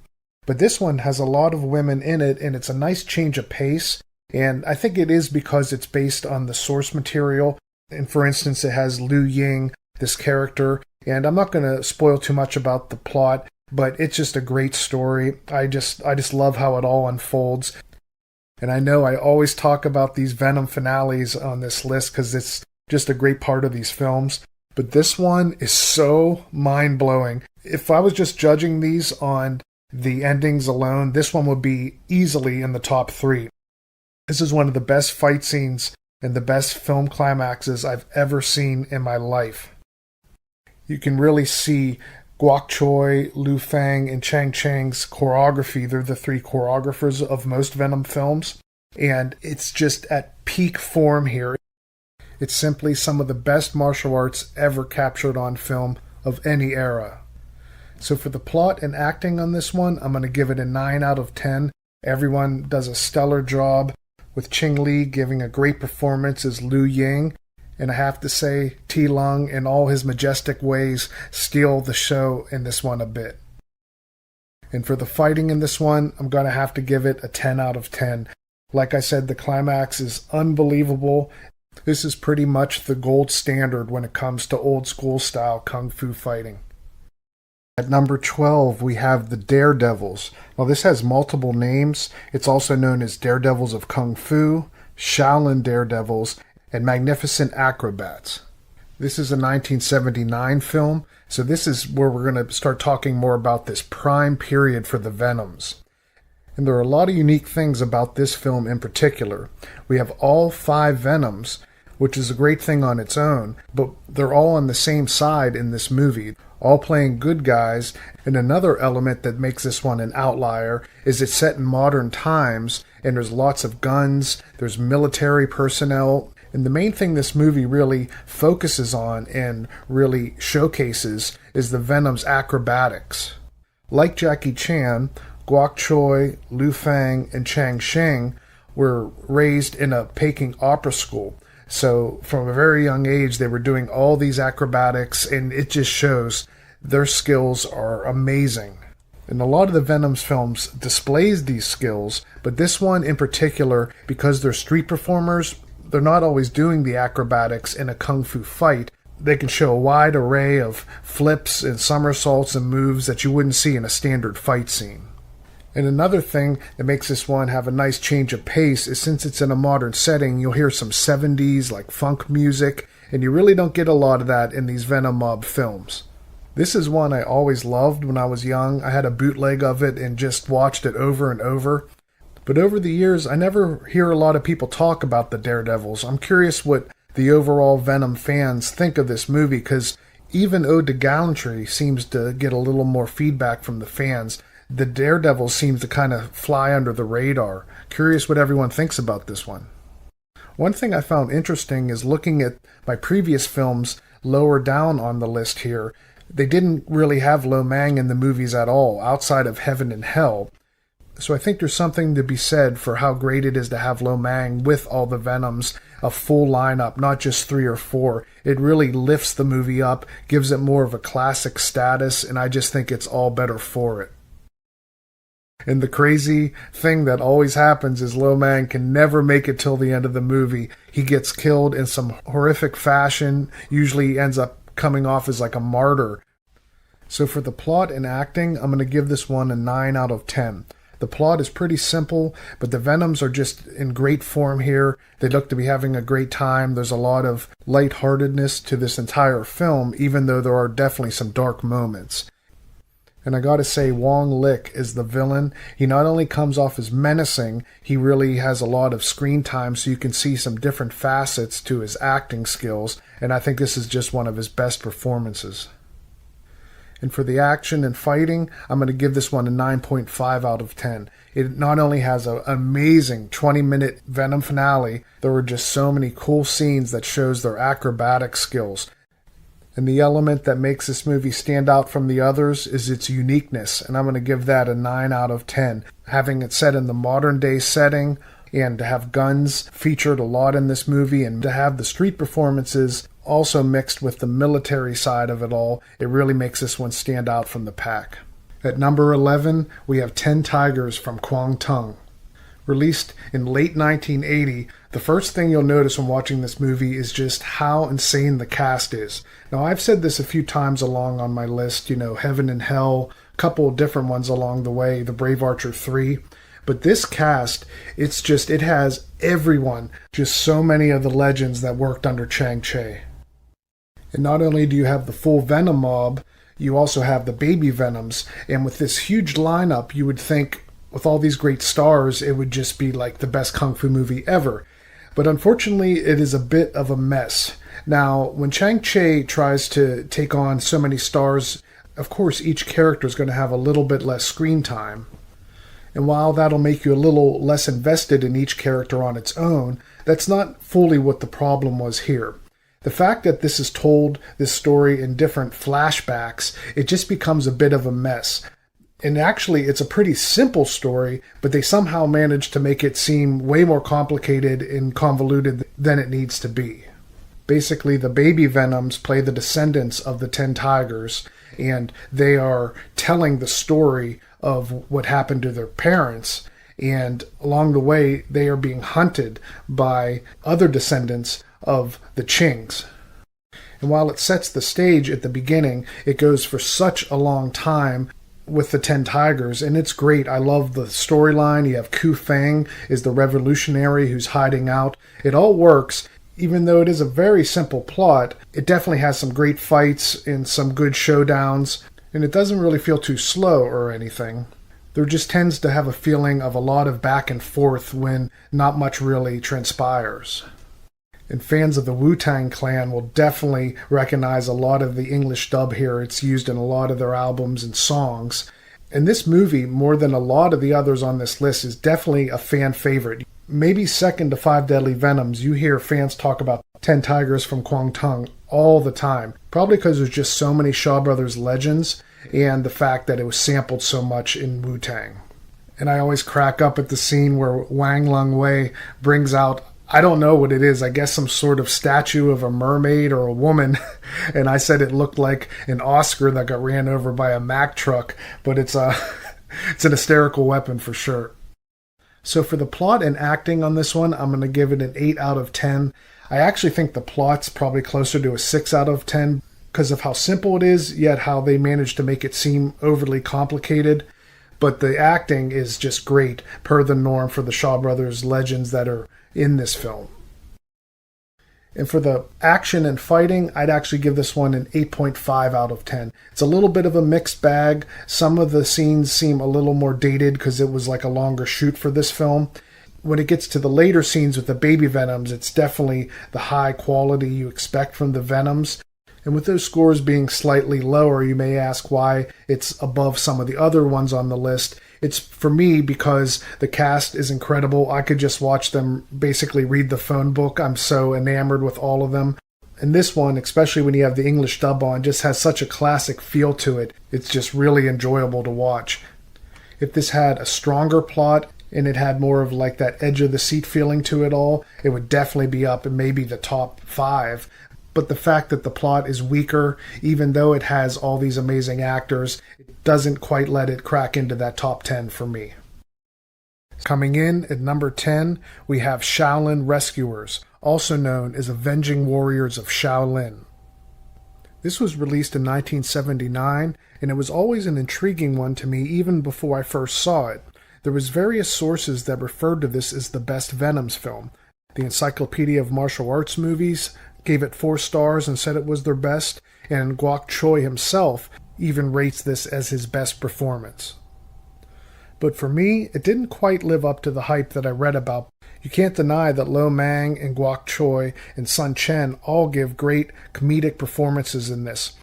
But this one has a lot of women in it, and it's a nice change of pace. And I think it is because it's based on the source material. And for instance, it has Liu Ying, this character. And I'm not going to spoil too much about the plot, but it's just a great story. I just love how it all unfolds. And I know I always talk about these Venom finales on this list because it's just a great part of these films. But this one is so mind-blowing. If I was just judging these on the endings alone, this one would be easily in the top 3. This is one of the best fight scenes and the best film climaxes I've ever seen in my life. You can really see Guok Choi, Lu Fang, and Chang Chang's choreography. They're the 3 choreographers of most Venom films, and it's just at peak form here. It's simply some of the best martial arts ever captured on film of any era. So for the plot and acting on this one, I'm going to give it a 9 out of 10. Everyone does a stellar job, with Ching Li giving a great performance as Liu Ying. And I have to say, T. Lung, in all his majestic ways, steal the show in this one a bit. And for the fighting in this one, I'm going to have to give it a 10 out of 10. Like I said, the climax is unbelievable. This is pretty much the gold standard when it comes to old school style kung fu fighting. At number 12, we have the Daredevils. Now, this has multiple names. It's also known as Daredevils of Kung Fu, Shaolin Daredevils, and Magnificent Acrobats. This is a 1979 film, so this is where we're going to start talking more about this prime period for the Venoms. And there are a lot of unique things about this film in particular. We have all 5 Venoms, which is a great thing on its own, but they're all on the same side in this movie, all playing good guys. And another element that makes this one an outlier is it's set in modern times, and there's lots of guns, there's military personnel. And the main thing this movie really focuses on and really showcases is the Venom's acrobatics. Like Jackie Chan, Guok Choi, Liu Fang, and Chang Sheng were raised in a Peking opera school. So from a very young age, they were doing all these acrobatics, and it just shows their skills are amazing. And a lot of the Venom's films displays these skills, but this one in particular, because they're street performers, they're not always doing the acrobatics in a kung fu fight. They can show a wide array of flips and somersaults and moves that you wouldn't see in a standard fight scene. And another thing that makes this one have a nice change of pace is since it's in a modern setting, you'll hear some 70s like funk music, and you really don't get a lot of that in these Venom mob films. This is one I always loved when I was young. I had a bootleg of it and just watched it over and over. But over the years, I never hear a lot of people talk about the Daredevils. I'm curious what the overall Venom fans think of this movie, because even Ode to Gallantry seems to get a little more feedback from the fans. The Daredevils seems to kind of fly under the radar. Curious what everyone thinks about this one. One thing I found interesting is looking at my previous films lower down on the list here. They didn't really have Lo Mang in the movies at all, outside of Heaven and Hell. So I think there's something to be said for how great it is to have Lo Mang with all the Venoms, a full lineup, not just 3 or 4. It really lifts the movie up, gives it more of a classic status, and I just think it's all better for it. And the crazy thing that always happens is Lo Mang can never make it till the end of the movie. He gets killed in some horrific fashion, usually ends up coming off as like a martyr. So for the plot and acting, I'm going to give this one a 9 out of 10. The plot is pretty simple, but the Venoms are just in great form here. They look to be having a great time. There's a lot of lightheartedness to this entire film, even though there are definitely some dark moments. And I gotta say, Wong Lick is the villain. He not only comes off as menacing, he really has a lot of screen time, so you can see some different facets to his acting skills, and I think this is just one of his best performances. And for the action and fighting, I'm going to give this one a 9.5 out of 10. It not only has an amazing 20-minute Venom finale, there were just so many cool scenes that shows their acrobatic skills. And the element that makes this movie stand out from the others is its uniqueness, and I'm going to give that a 9 out of 10. Having it set in the modern day setting, and to have guns featured a lot in this movie, and to have the street performances also mixed with the military side of it all, it really makes this one stand out from the pack. At number 11, we have 10 Tigers from Kwang Tung. Released in late 1980, the first thing you'll notice when watching this movie is just how insane the cast is. Now, I've said this a few times along on my list, Heaven and Hell, a couple of different ones along the way, The Brave Archer 3. But this cast, it has everyone, just so many of the legends that worked under Chang Cheh. And not only do you have the full Venom mob, you also have the baby Venoms. And with this huge lineup, you would think with all these great stars, it would just be like the best kung fu movie ever. But unfortunately, it is a bit of a mess. Now, when Chang Cheh tries to take on so many stars, of course, each character is going to have a little bit less screen time. And while that'll make you a little less invested in each character on its own, that's not fully what the problem was here. The fact that this is told, this story, in different flashbacks, it just becomes a bit of a mess. And actually, it's a pretty simple story, but they somehow managed to make it seem way more complicated and convoluted than it needs to be. Basically, the baby Venoms play the descendants of the 10 Tigers, and they are telling the story of what happened to their parents, and along the way, they are being hunted by other descendants of the Chings. And while it sets the stage at the beginning, it goes for such a long time with the 10 Tigers, and it's great. I love the storyline. You have Ku Feng is the revolutionary who's hiding out. It all works. Even though it is a very simple plot, it definitely has some great fights and some good showdowns, and it doesn't really feel too slow or anything. There just tends to have a feeling of a lot of back and forth when not much really transpires. And fans of the Wu-Tang Clan will definitely recognize a lot of the English dub here. It's used in a lot of their albums and songs. And this movie, more than a lot of the others on this list, is definitely a fan favorite. Maybe second to Five Deadly Venoms. You hear fans talk about 10 Tigers from Kwangtung all the time. Probably because there's just so many Shaw Brothers legends and the fact that it was sampled so much in Wu-Tang. And I always crack up at the scene where Wang Lung Wei brings out, I don't know what it is, I guess some sort of statue of a mermaid or a woman. And I said it looked like an Oscar that got ran over by a Mack truck, but it's an hysterical weapon for sure. So for the plot and acting on this one, I'm going to give it an 8 out of 10. I actually think the plot's probably closer to a 6 out of 10 because of how simple it is, yet how they managed to make it seem overly complicated. But the acting is just great, per the norm for the Shaw Brothers legends that are in this film. And for the action and fighting, I'd actually give this one an 8.5 out of 10. It's a little bit of a mixed bag. Some of the scenes seem a little more dated because it was like a longer shoot for this film. When it gets to the later scenes with the baby Venoms, it's definitely the high quality you expect from the Venoms. And with those scores being slightly lower, you may ask why it's above some of the other ones on the list. It's, for me, because the cast is incredible. I could just watch them basically read the phone book. I'm so enamored with all of them. And this one, especially when you have the English dub on, just has such a classic feel to it. It's just really enjoyable to watch. If this had a stronger plot and it had more of like that edge of the seat feeling to it all, it would definitely be up in maybe the top 5. But the fact that the plot is weaker, even though it has all these amazing actors, it doesn't quite let it crack into that top 10 for me. Coming in at number 10, we have Shaolin Rescuers, also known as Avenging Warriors of Shaolin. This was released in 1979, and it was always an intriguing one to me even before I first saw it. There was various sources that referred to this as the best Venoms film. The Encyclopedia of Martial Arts Movies gave it 4 stars and said it was their best, and Guok Choi himself even rates this as his best performance. But for me, it didn't quite live up to the hype that I read about. You can't deny that Lo Mang and Guok Choi and Sun Chen all give great comedic performances in this.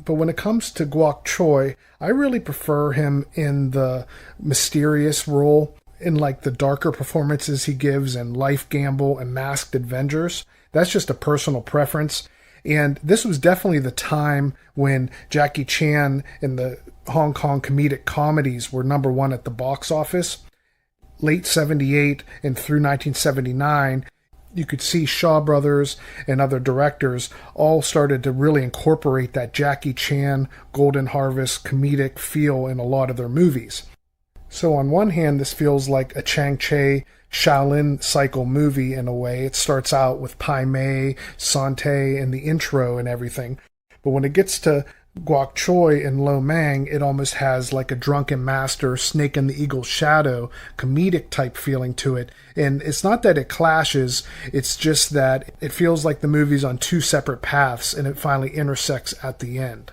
But when it comes to Guok Choi, I really prefer him in the mysterious role, in like the darker performances he gives in Life Gamble and Masked Avengers. That's just a personal preference. And this was definitely the time when Jackie Chan and the Hong Kong comedic comedies were number 1 at the box office. Late 78 and through 1979, you could see Shaw Brothers and other directors all started to really incorporate that Jackie Chan, Golden Harvest comedic feel in a lot of their movies. So on one hand, this feels like a Chang Che Shaolin cycle movie in a way. It starts out with Pai Mei, Sante, and the intro and everything. But when it gets to Guok Choi and Lo Mang, it almost has like a drunken master, Snake in the Eagle's shadow, comedic type feeling to it. And it's not that it clashes, it's just that it feels like the movie's on 2 separate paths and it finally intersects at the end.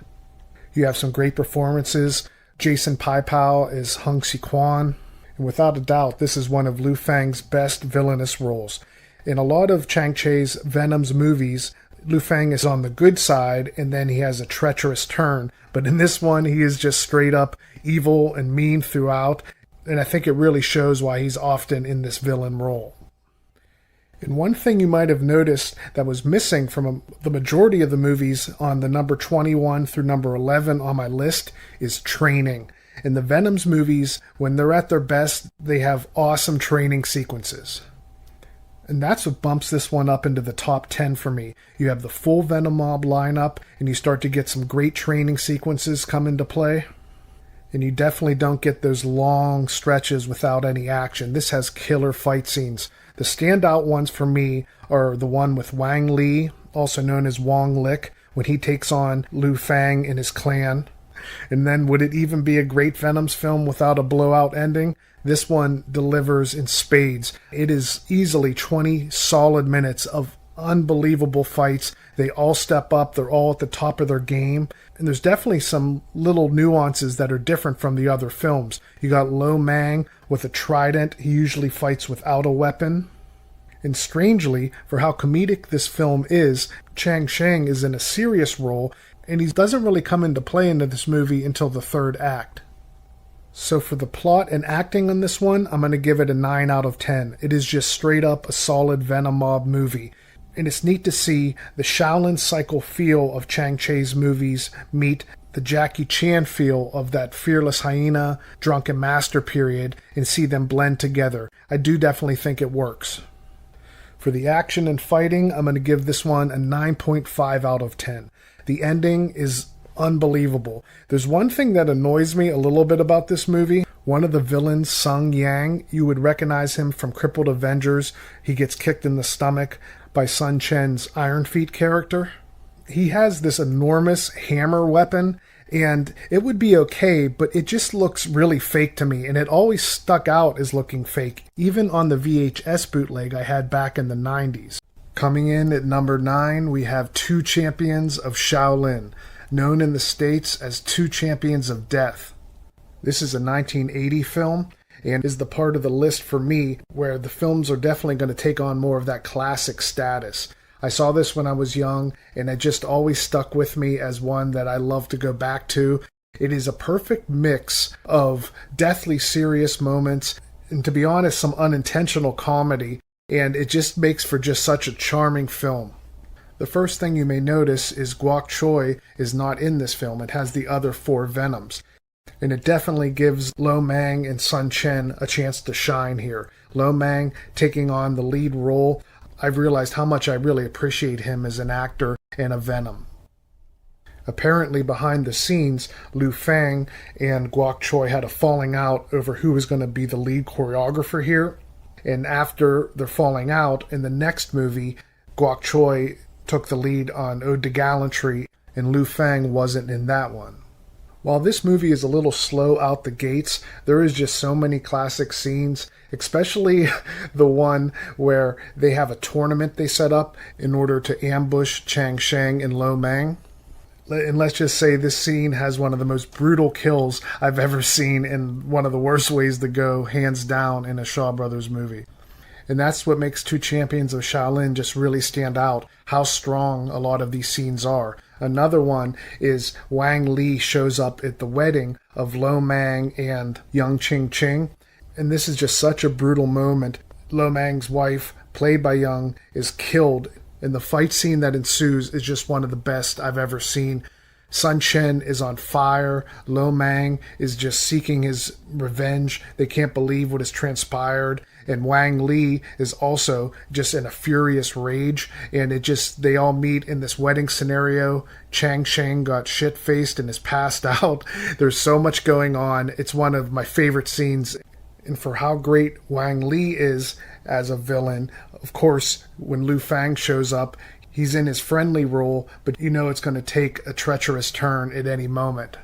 You have some great performances. Jason Pai Pao is Hung Si Quan. And without a doubt, this is one of Liu Fang's best villainous roles. In a lot of Chang Che's Venom's movies, Liu Fang is on the good side, and then he has a treacherous turn. But in this one, he is just straight up evil and mean throughout, and I think it really shows why he's often in this villain role. And one thing you might have noticed that was missing from the majority of the movies on the number 21 through number 11 on my list is training. In the Venom's movies, when they're at their best, they have awesome training sequences. And that's what bumps this one up into the top 10 for me. You have the full Venom mob lineup, and you start to get some great training sequences come into play. And you definitely don't get those long stretches without any action. This has killer fight scenes. The standout ones for me are the one with Wang Li also known as Wong Lik, when he takes on Liu Fang and his clan. And then would it even be a great Venoms film without a blowout ending? This one delivers in spades. It is easily 20 solid minutes of unbelievable fights. They all step up. They're all at the top of their game. And there's definitely some little nuances that are different from the other films. You got Lo Mang with a trident. He usually fights without a weapon. And strangely, for how comedic this film is, Chang Sheng is in a serious role, and he doesn't really come into play into this movie until the third act. So for the plot and acting on this one, I'm going to give it a 9 out of 10. It is just straight up a solid Venom mob movie. And it's neat to see the Shaolin cycle feel of Chang Che's movies meet the Jackie Chan feel of that fearless hyena, drunken master period, and see them blend together. I do definitely think it works. For the action and fighting, I'm going to give this one a 9.5 out of 10. The ending is unbelievable. There's one thing that annoys me a little bit about this movie. One of the villains, Sung Yang, you would recognize him from Crippled Avengers. He gets kicked in the stomach by Sun Chen's Iron Feet character. He has this enormous hammer weapon, and it would be okay, but it just looks really fake to me, and it always stuck out as looking fake, even on the VHS bootleg I had back in the 90s. Coming in at number 9, we have Two Champions of Shaolin, known in the States as Two Champions of Death. This is a 1980 film, and is the part of the list for me where the films are definitely going to take on more of that classic status. I saw this when I was young, and it just always stuck with me as one that I love to go back to. It is a perfect mix of deathly serious moments, and to be honest, some unintentional comedy, and it just makes for just such a charming film. The first thing you may notice is Guok Choi is not in this film. It has the other 4 Venoms. And it definitely gives Lo Mang and Sun Chen a chance to shine here. Lo Mang taking on the lead role. I've realized how much I really appreciate him as an actor and a Venom. Apparently behind the scenes, Liu Fang and Guok Choi had a falling out over who was going to be the lead choreographer here. And after their falling out, in the next movie, Guok Choi took the lead on Ode to Gallantry, and Liu Fang wasn't in that one. While this movie is a little slow out the gates, there is just so many classic scenes, especially the one where they have a tournament they set up in order to ambush Chang Sheng and Lo Mang. And let's just say this scene has one of the most brutal kills I've ever seen, and one of the worst ways to go, hands down, in a Shaw Brothers movie. And that's what makes Two Champions of Shaolin just really stand out, how strong a lot of these scenes are. Another one is Wang Li shows up at the wedding of Lo Mang and Young Ching Ching. And this is just such a brutal moment. Lo Mang's wife, played by Young, is killed. And the fight scene that ensues is just one of the best I've ever seen. Sun Chen is on fire. Lo Mang is just seeking his revenge. They can't believe what has transpired. And Wang Li is also just in a furious rage. And they all meet in this wedding scenario. Chang Sheng got shit-faced and is passed out. There's so much going on. It's one of my favorite scenes. And for how great Wang Li is as a villain, of course, when Liu Fang shows up, he's in his friendly role, but you know it's going to take a treacherous turn at any moment.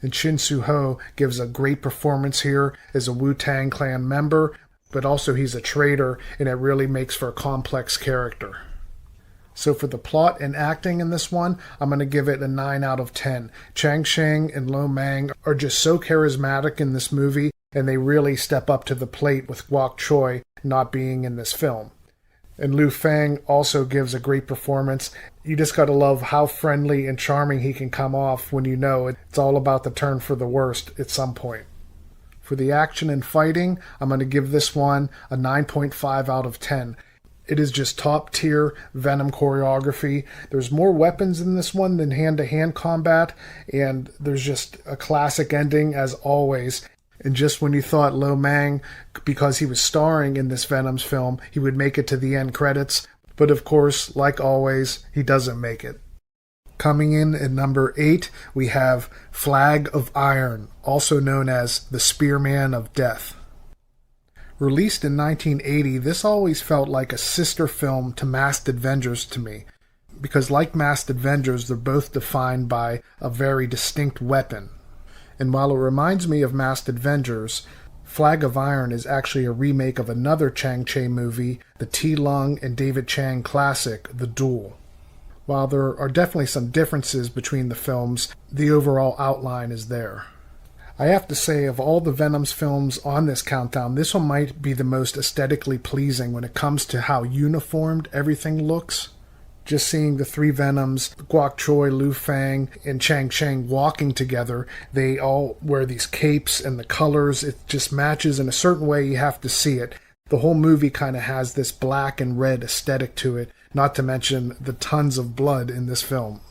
And Shin Su-ho gives a great performance here as a Wu-Tang Clan member, but also he's a traitor, and it really makes for a complex character. So for the plot and acting in this one, I'm going to give it a 9 out of 10. Chang Sheng and Lo Mang are just so charismatic in this movie, and they really step up to the plate with Guok Choi not being in this film. And Liu Fang also gives a great performance. You just gotta love how friendly and charming he can come off when you know it's all about the turn for the worst at some point. For the action and fighting, I'm going to give this one a 9.5 out of 10. It is just top tier Venom choreography. There's more weapons in this one than hand-to-hand combat, and there's just a classic ending as always. And just when you thought Lo Mang, because he was starring in this Venoms film, he would make it to the end credits. But of course, like always, he doesn't make it. Coming in at number 8, we have Flag of Iron, also known as the Spearman of Death. Released in 1980, this always felt like a sister film to Masked Avengers to me. because like Masked Avengers, they're both defined by a very distinct weapon. And while it reminds me of Masked Avengers, Flag of Iron is actually a remake of another Chang-Chi movie, the T. Lung and David Chang classic, The Duel. While there are definitely some differences between the films, the overall outline is there. I have to say, of all the Venoms films on this countdown, this one might be the most aesthetically pleasing when it comes to how uniformed everything looks. Just seeing the three Venoms, Guok Choi, Liu Fang, and Chang Cheng walking together, they all wear these capes and the colors, it just matches in a certain way. You have to see it. The whole movie kind of has this black and red aesthetic to it, not to mention the tons of blood in this film.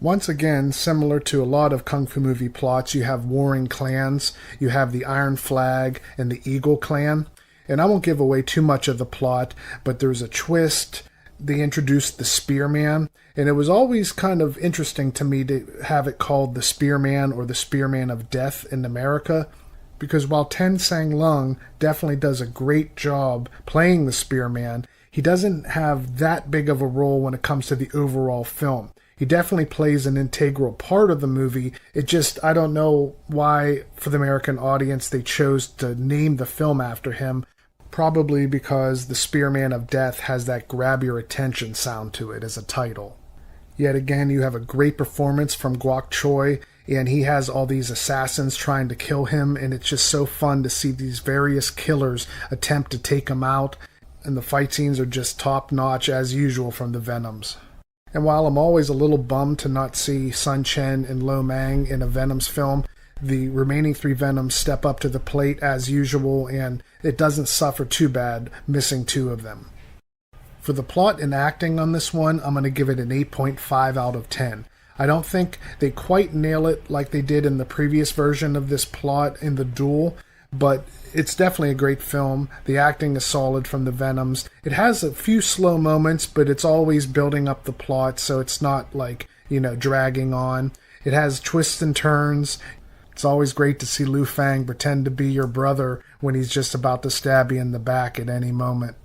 Once again, similar to a lot of Kung Fu movie plots, you have warring clans. You have the Iron Flag and the Eagle Clan. And I won't give away too much of the plot, but there's a twist. They introduced the Spearman, and it was always kind of interesting to me to have it called the Spearman or the Spearman of Death in America, because while Ten Sang Lung definitely does a great job playing the Spearman, he doesn't have that big of a role when it comes to the overall film. He definitely plays an integral part of the movie. It just, I don't know why, for the American audience, they chose to name the film after him. Probably because the Spearman of Death has that grab your attention sound to it as a title. Yet again, you have a great performance from Guok Choi, and he has all these assassins trying to kill him, and it's just so fun to see these various killers attempt to take him out, and the fight scenes are just top-notch as usual from the Venoms. And while I'm always a little bummed to not see Sun Chen and Lo Mang in a Venoms film, the remaining three Venoms step up to the plate as usual, and it doesn't suffer too bad missing two of them. For the plot and acting on this one, I'm going to give it an 8.5 out of 10. I don't think they quite nail it like they did in the previous version of this plot in The Duel, but it's definitely a great film. The acting is solid from the Venoms. It has a few slow moments, but it's always building up the plot, so it's not like, dragging on. It has twists and turns. It's always great to see Liu Fang pretend to be your brother when he's just about to stab you in the back at any moment.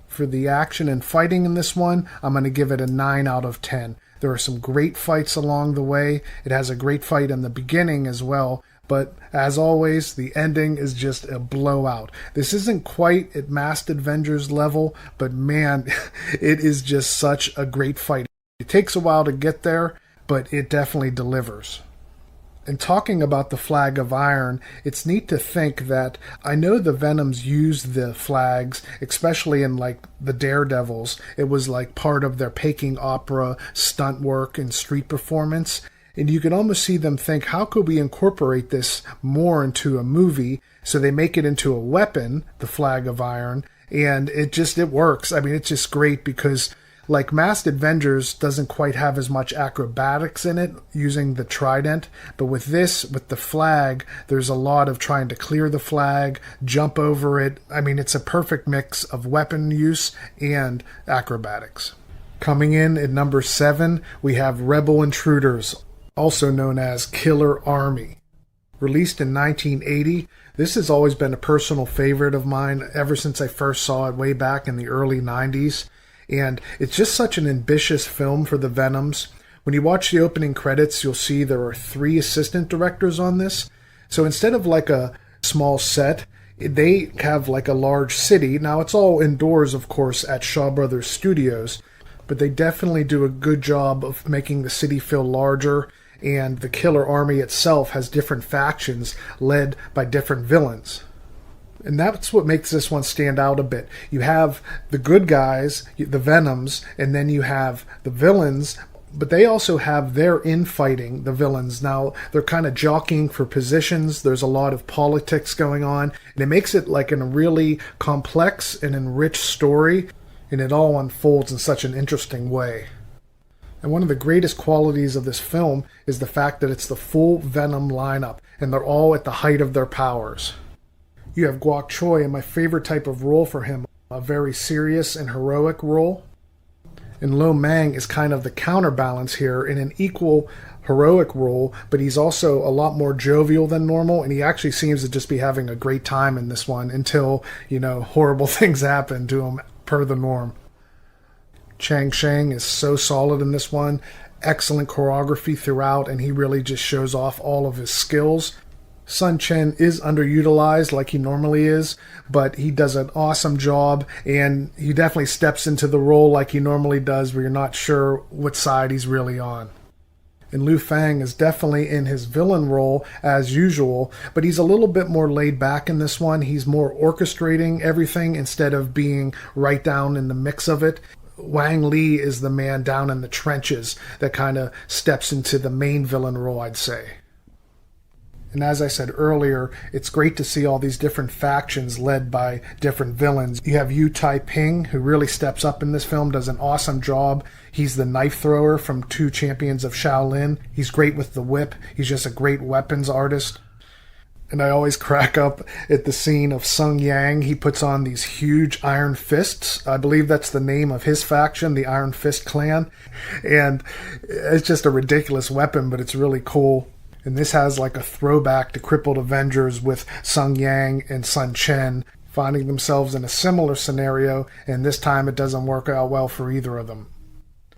For the action and fighting in this one, I'm going to give it a 9 out of 10. There are some great fights along the way. It has a great fight in the beginning as well, but as always, the ending is just a blowout. This isn't quite at Masked Avengers level, but man, it is just such a great fight. It takes a while to get there, but it definitely delivers. And talking about the Flag of Iron, it's neat to think that I know the Venoms use the flags, especially in the Daredevils. It was part of their Peking opera stunt work and street performance. And you can almost see them think, how could we incorporate this more into a movie? So they make it into a weapon, the Flag of Iron, and it works. I mean, it's just great because Masked Avengers doesn't quite have as much acrobatics in it using the trident, but with the flag, there's a lot of trying to clear the flag, jump over it. I mean, it's a perfect mix of weapon use and acrobatics. Coming in at number 7, we have Rebel Intruders, also known as Killer Army. Released in 1980, this has always been a personal favorite of mine ever since I first saw it way back in the early 90s. And it's just such an ambitious film for the Venoms. When you watch the opening credits, you'll see there are 3 assistant directors on this. So instead of a small set, they have a large city. Now, it's all indoors, of course, at Shaw Brothers Studios, but they definitely do a good job of making the city feel larger, and the Killer Army itself has different factions led by different villains. And that's what makes this one stand out a bit. You have the good guys, the Venoms, and then you have the villains, but they also have their infighting, the villains. Now, they're kind of jockeying for positions. There's a lot of politics going on, and it makes it a really complex and enriched story, and it all unfolds in such an interesting way. And one of the greatest qualities of this film is the fact that it's the full Venom lineup, and they're all at the height of their powers. You have Guok Choi, and my favorite type of role for him, a very serious and heroic role. And Lo Mang is kind of the counterbalance here in an equal heroic role, but he's also a lot more jovial than normal, and he actually seems to just be having a great time in this one until, horrible things happen to him per the norm. Chang Sheng is so solid in this one. Excellent choreography throughout, and he really just shows off all of his skills. Sun Chen is underutilized like he normally is, but he does an awesome job, and he definitely steps into the role like he normally does, where you're not sure what side he's really on. And Lu Fang is definitely in his villain role as usual, but he's a little bit more laid back in this one. He's more orchestrating everything instead of being right down in the mix of it. Wang Li is the man down in the trenches that kind of steps into the main villain role, I'd say. And as I said earlier, it's great to see all these different factions led by different villains. You have Yu Tai Ping, who really steps up in this film, does an awesome job. He's the knife thrower from 2 Champions of Shaolin. He's great with the whip. He's just a great weapons artist. And I always crack up at the scene of Sung Yang. He puts on these huge iron fists. I believe that's the name of his faction, the Iron Fist Clan. And it's just a ridiculous weapon, but it's really cool. And this has like a throwback to Crippled Avengers with Sung Yang and Sun Chen finding themselves in a similar scenario, and this time it doesn't work out well for either of them.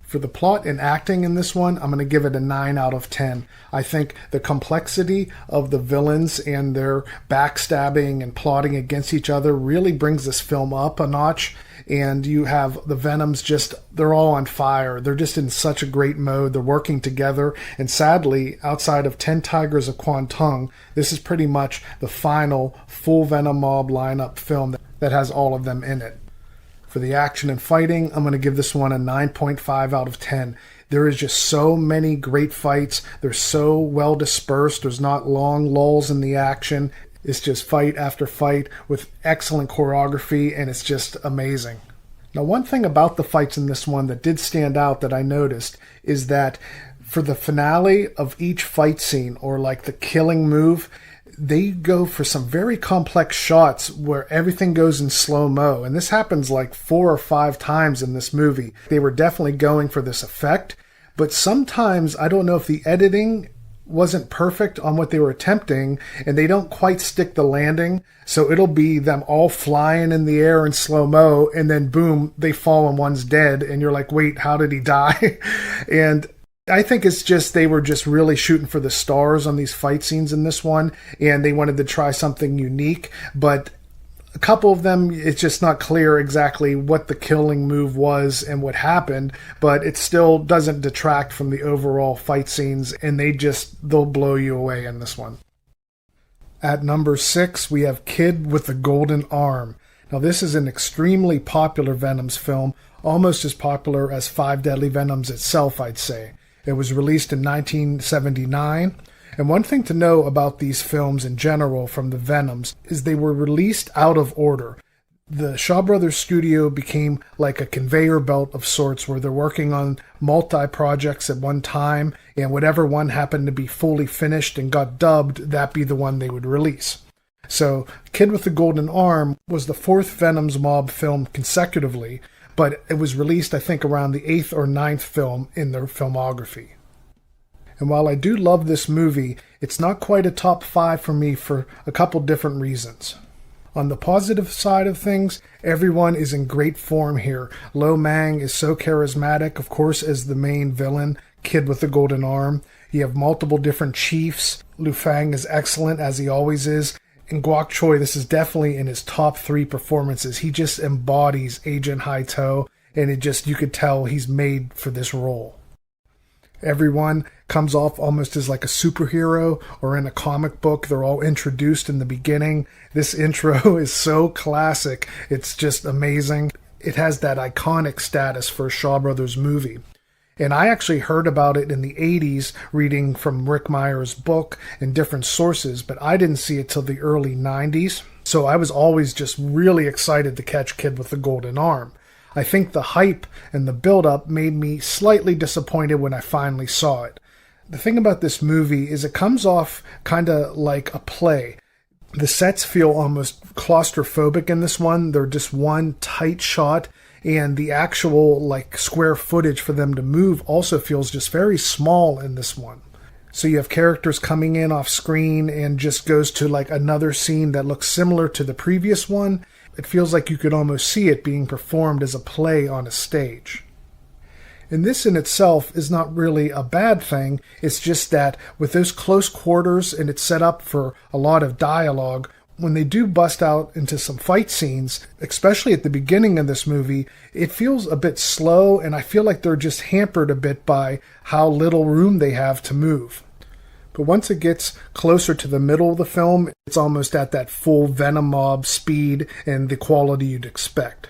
For the plot and acting in this one, I'm going to give it a 9 out of 10. I think the complexity of the villains and their backstabbing and plotting against each other really brings this film up a notch. And you have the Venoms they're all on fire. They're just in such a great mode. They're working together. And sadly, outside of 10 Tigers of Kwantung, this is pretty much the final full Venom Mob lineup film that has all of them in it. For the action and fighting, I'm going to give this one a 9.5 out of 10. There is just so many great fights. They're so well dispersed. There's not long lulls in the action. It's just fight after fight with excellent choreography, and it's just amazing. Now, one thing about the fights in this one that did stand out that I noticed is that for the finale of each fight scene, or like the killing move, they go for some very complex shots where everything goes in slow-mo. And this happens like 4 or 5 times in this movie. They were definitely going for this effect. But sometimes, I don't know if the editing wasn't perfect on what they were attempting, and they don't quite stick the landing. So it'll be them all flying in the air in slow-mo, and then boom, they fall and one's dead. And you're like, wait, how did he die? And I think it's just they were just really shooting for the stars on these fight scenes in this one, and they wanted to try something unique. But a couple of them, it's just not clear exactly what the killing move was and what happened, but it still doesn't detract from the overall fight scenes, and they'll blow you away in this one. At number 6, we have Kid with the Golden Arm. Now, this is an extremely popular Venoms film, almost as popular as Five Deadly Venoms itself, I'd say. It was released in 1979. And one thing to know about these films in general from the Venoms is they were released out of order. The Shaw Brothers studio became like a conveyor belt of sorts where they're working on multi-projects at one time, and whatever one happened to be fully finished and got dubbed, that be the one they would release. So Kid with the Golden Arm was the 4th Venoms Mob film consecutively, but it was released, I think, around the 8th or 9th film in their filmography. And while I do love this movie, it's not quite a top 5 for me for a couple different reasons. On the positive side of things, everyone is in great form here. Lo Mang is so charismatic, of course, as the main villain, Kid with the Golden Arm. You have multiple different chiefs. Lu Fang is excellent, as he always is. And Guok Choi, this is definitely in his top 3 performances. He just embodies Agent Haito, and you could tell he's made for this role. Everyone comes off almost as like a superhero or in a comic book. They're all introduced in the beginning. This intro is so classic. It's just amazing. It has that iconic status for a Shaw Brothers movie. And I actually heard about it in the 80s, reading from Rick Meyer's book and different sources, but I didn't see it till the early 90s. So I was always just really excited to catch Kid with the Golden Arm. I think the hype and the build-up made me slightly disappointed when I finally saw it. The thing about this movie is it comes off kind of like a play. The sets feel almost claustrophobic in this one. They're just one tight shot, and the actual square footage for them to move also feels just very small in this one. So you have characters coming in off screen and just goes to another scene that looks similar to the previous one. It feels like you could almost see it being performed as a play on a stage. And this in itself is not really a bad thing. It's just that with those close quarters and it's set up for a lot of dialogue, when they do bust out into some fight scenes, especially at the beginning of this movie, it feels a bit slow, and I feel like they're just hampered a bit by how little room they have to move. But once it gets closer to the middle of the film, it's almost at that full Venom mob speed and the quality you'd expect.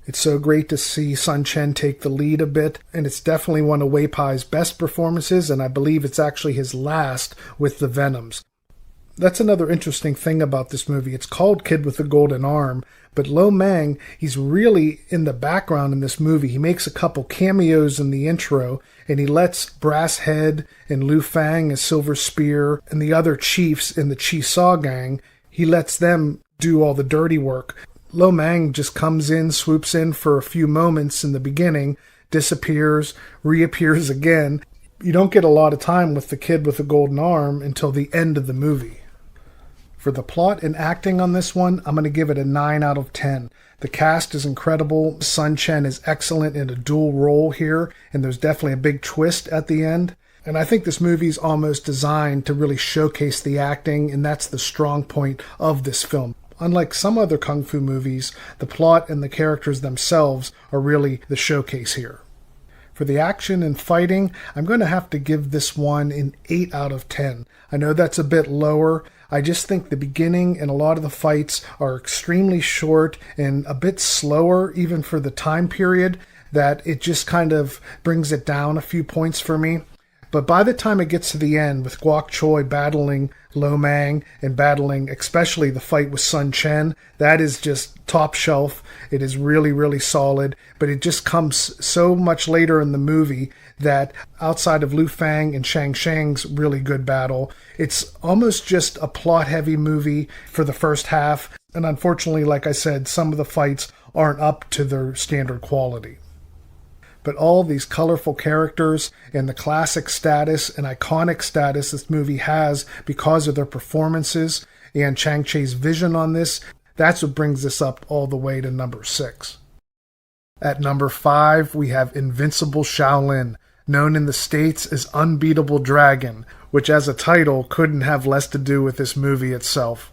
It's so great to see Sun Chen take the lead a bit, and it's definitely one of Wei Pai's best performances, and I believe it's actually his last with the Venoms. That's another interesting thing about this movie. It's called Kid with the Golden Arm, but Lo Mang, he's really in the background in this movie. He makes a couple cameos in the intro, and he lets Brass Head and Lu Fang as Silver Spear and the other chiefs in the Chi Saw gang, he lets them do all the dirty work. Lo Mang just comes in, swoops in for a few moments in the beginning, disappears, reappears again. You don't get a lot of time with the Kid with the Golden Arm until the end of the movie. For the plot and acting on this one, I'm going to give it a 9 out of 10. The cast is incredible. Sun Chen is excellent in a dual role here, and there's definitely a big twist at the end. And I think this movie is almost designed to really showcase the acting, and that's the strong point of this film. Unlike some other kung fu movies, the plot and the characters themselves are really the showcase here. For the action and fighting, I'm going to have to give this one an 8 out of 10. I know that's a bit lower. I just think the beginning and a lot of the fights are extremely short and a bit slower even for the time period, that it just kind of brings it down a few points for me. But by the time it gets to the end, with Guok Choi battling Lo Mang and battling especially the fight with Sun Chen, that is just top shelf. It is really, really solid, but it just comes so much later in the movie that outside of Lu Fang and Shang Shang's really good battle, it's almost just a plot-heavy movie for the first half. And unfortunately, like I said, some of the fights aren't up to their standard quality. But all these colorful characters and the classic status and iconic status this movie has because of their performances and Chang Cheh's vision on this, that's what brings this up all the way to number 6. At number 5, we have Invincible Shaolin, known in the States as Unbeatable Dragon, which as a title couldn't have less to do with this movie itself.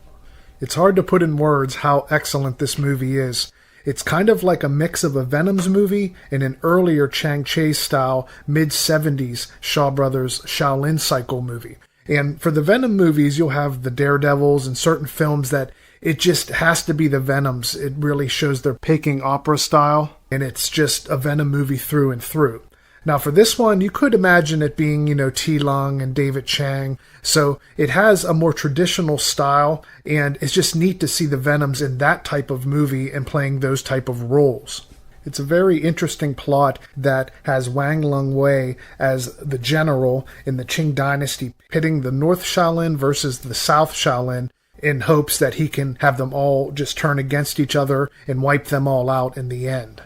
It's hard to put in words how excellent this movie is. It's kind of like a mix of a VENOMS movie and an earlier Chang Cheh style mid-70s Shaw Brothers Shaolin cycle movie. And for the Venom movies, you'll have the Daredevils and certain films that it just has to be the Venoms. It really shows their Peking opera style, and it's just a Venom movie through and through. Now for this one, you could imagine it being, T. Lung and David Chang. So it has a more traditional style, and it's just neat to see the Venoms in that type of movie and playing those type of roles. It's a very interesting plot that has Wang Lungwei as the general in the Qing dynasty, pitting the North Shaolin versus the South Shaolin in hopes that he can have them all just turn against each other and wipe them all out in the end.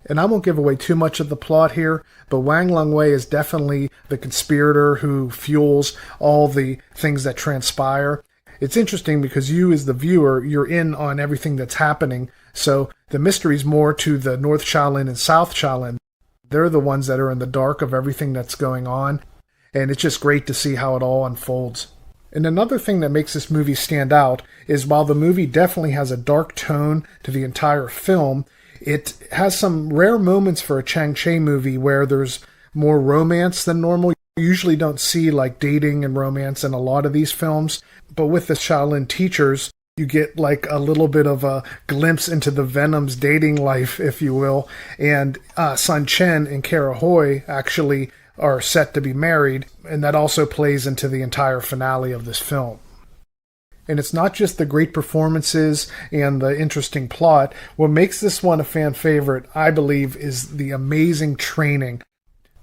And I won't give away too much of the plot here, but Wang Lungwei is definitely the conspirator who fuels all the things that transpire. It's interesting because you as the viewer, you're in on everything that's happening, so the mystery's more to the North Shaolin and South Shaolin. They're the ones that are in the dark of everything that's going on, and it's just great to see how it all unfolds. And another thing that makes this movie stand out is while the movie definitely has a dark tone to the entire film, it has some rare moments for a Chang Cheh movie where there's more romance than normal. You usually don't see like dating and romance in a lot of these films, but with the Shaolin teachers, you get like a little bit of a glimpse into the Venom's dating life, if you will. And Sun Chen and Kara Hui actually are set to be married, and that also plays into the entire finale of this film. And it's not just the great performances and the interesting plot. What makes this one a fan favorite, I believe, is the amazing training.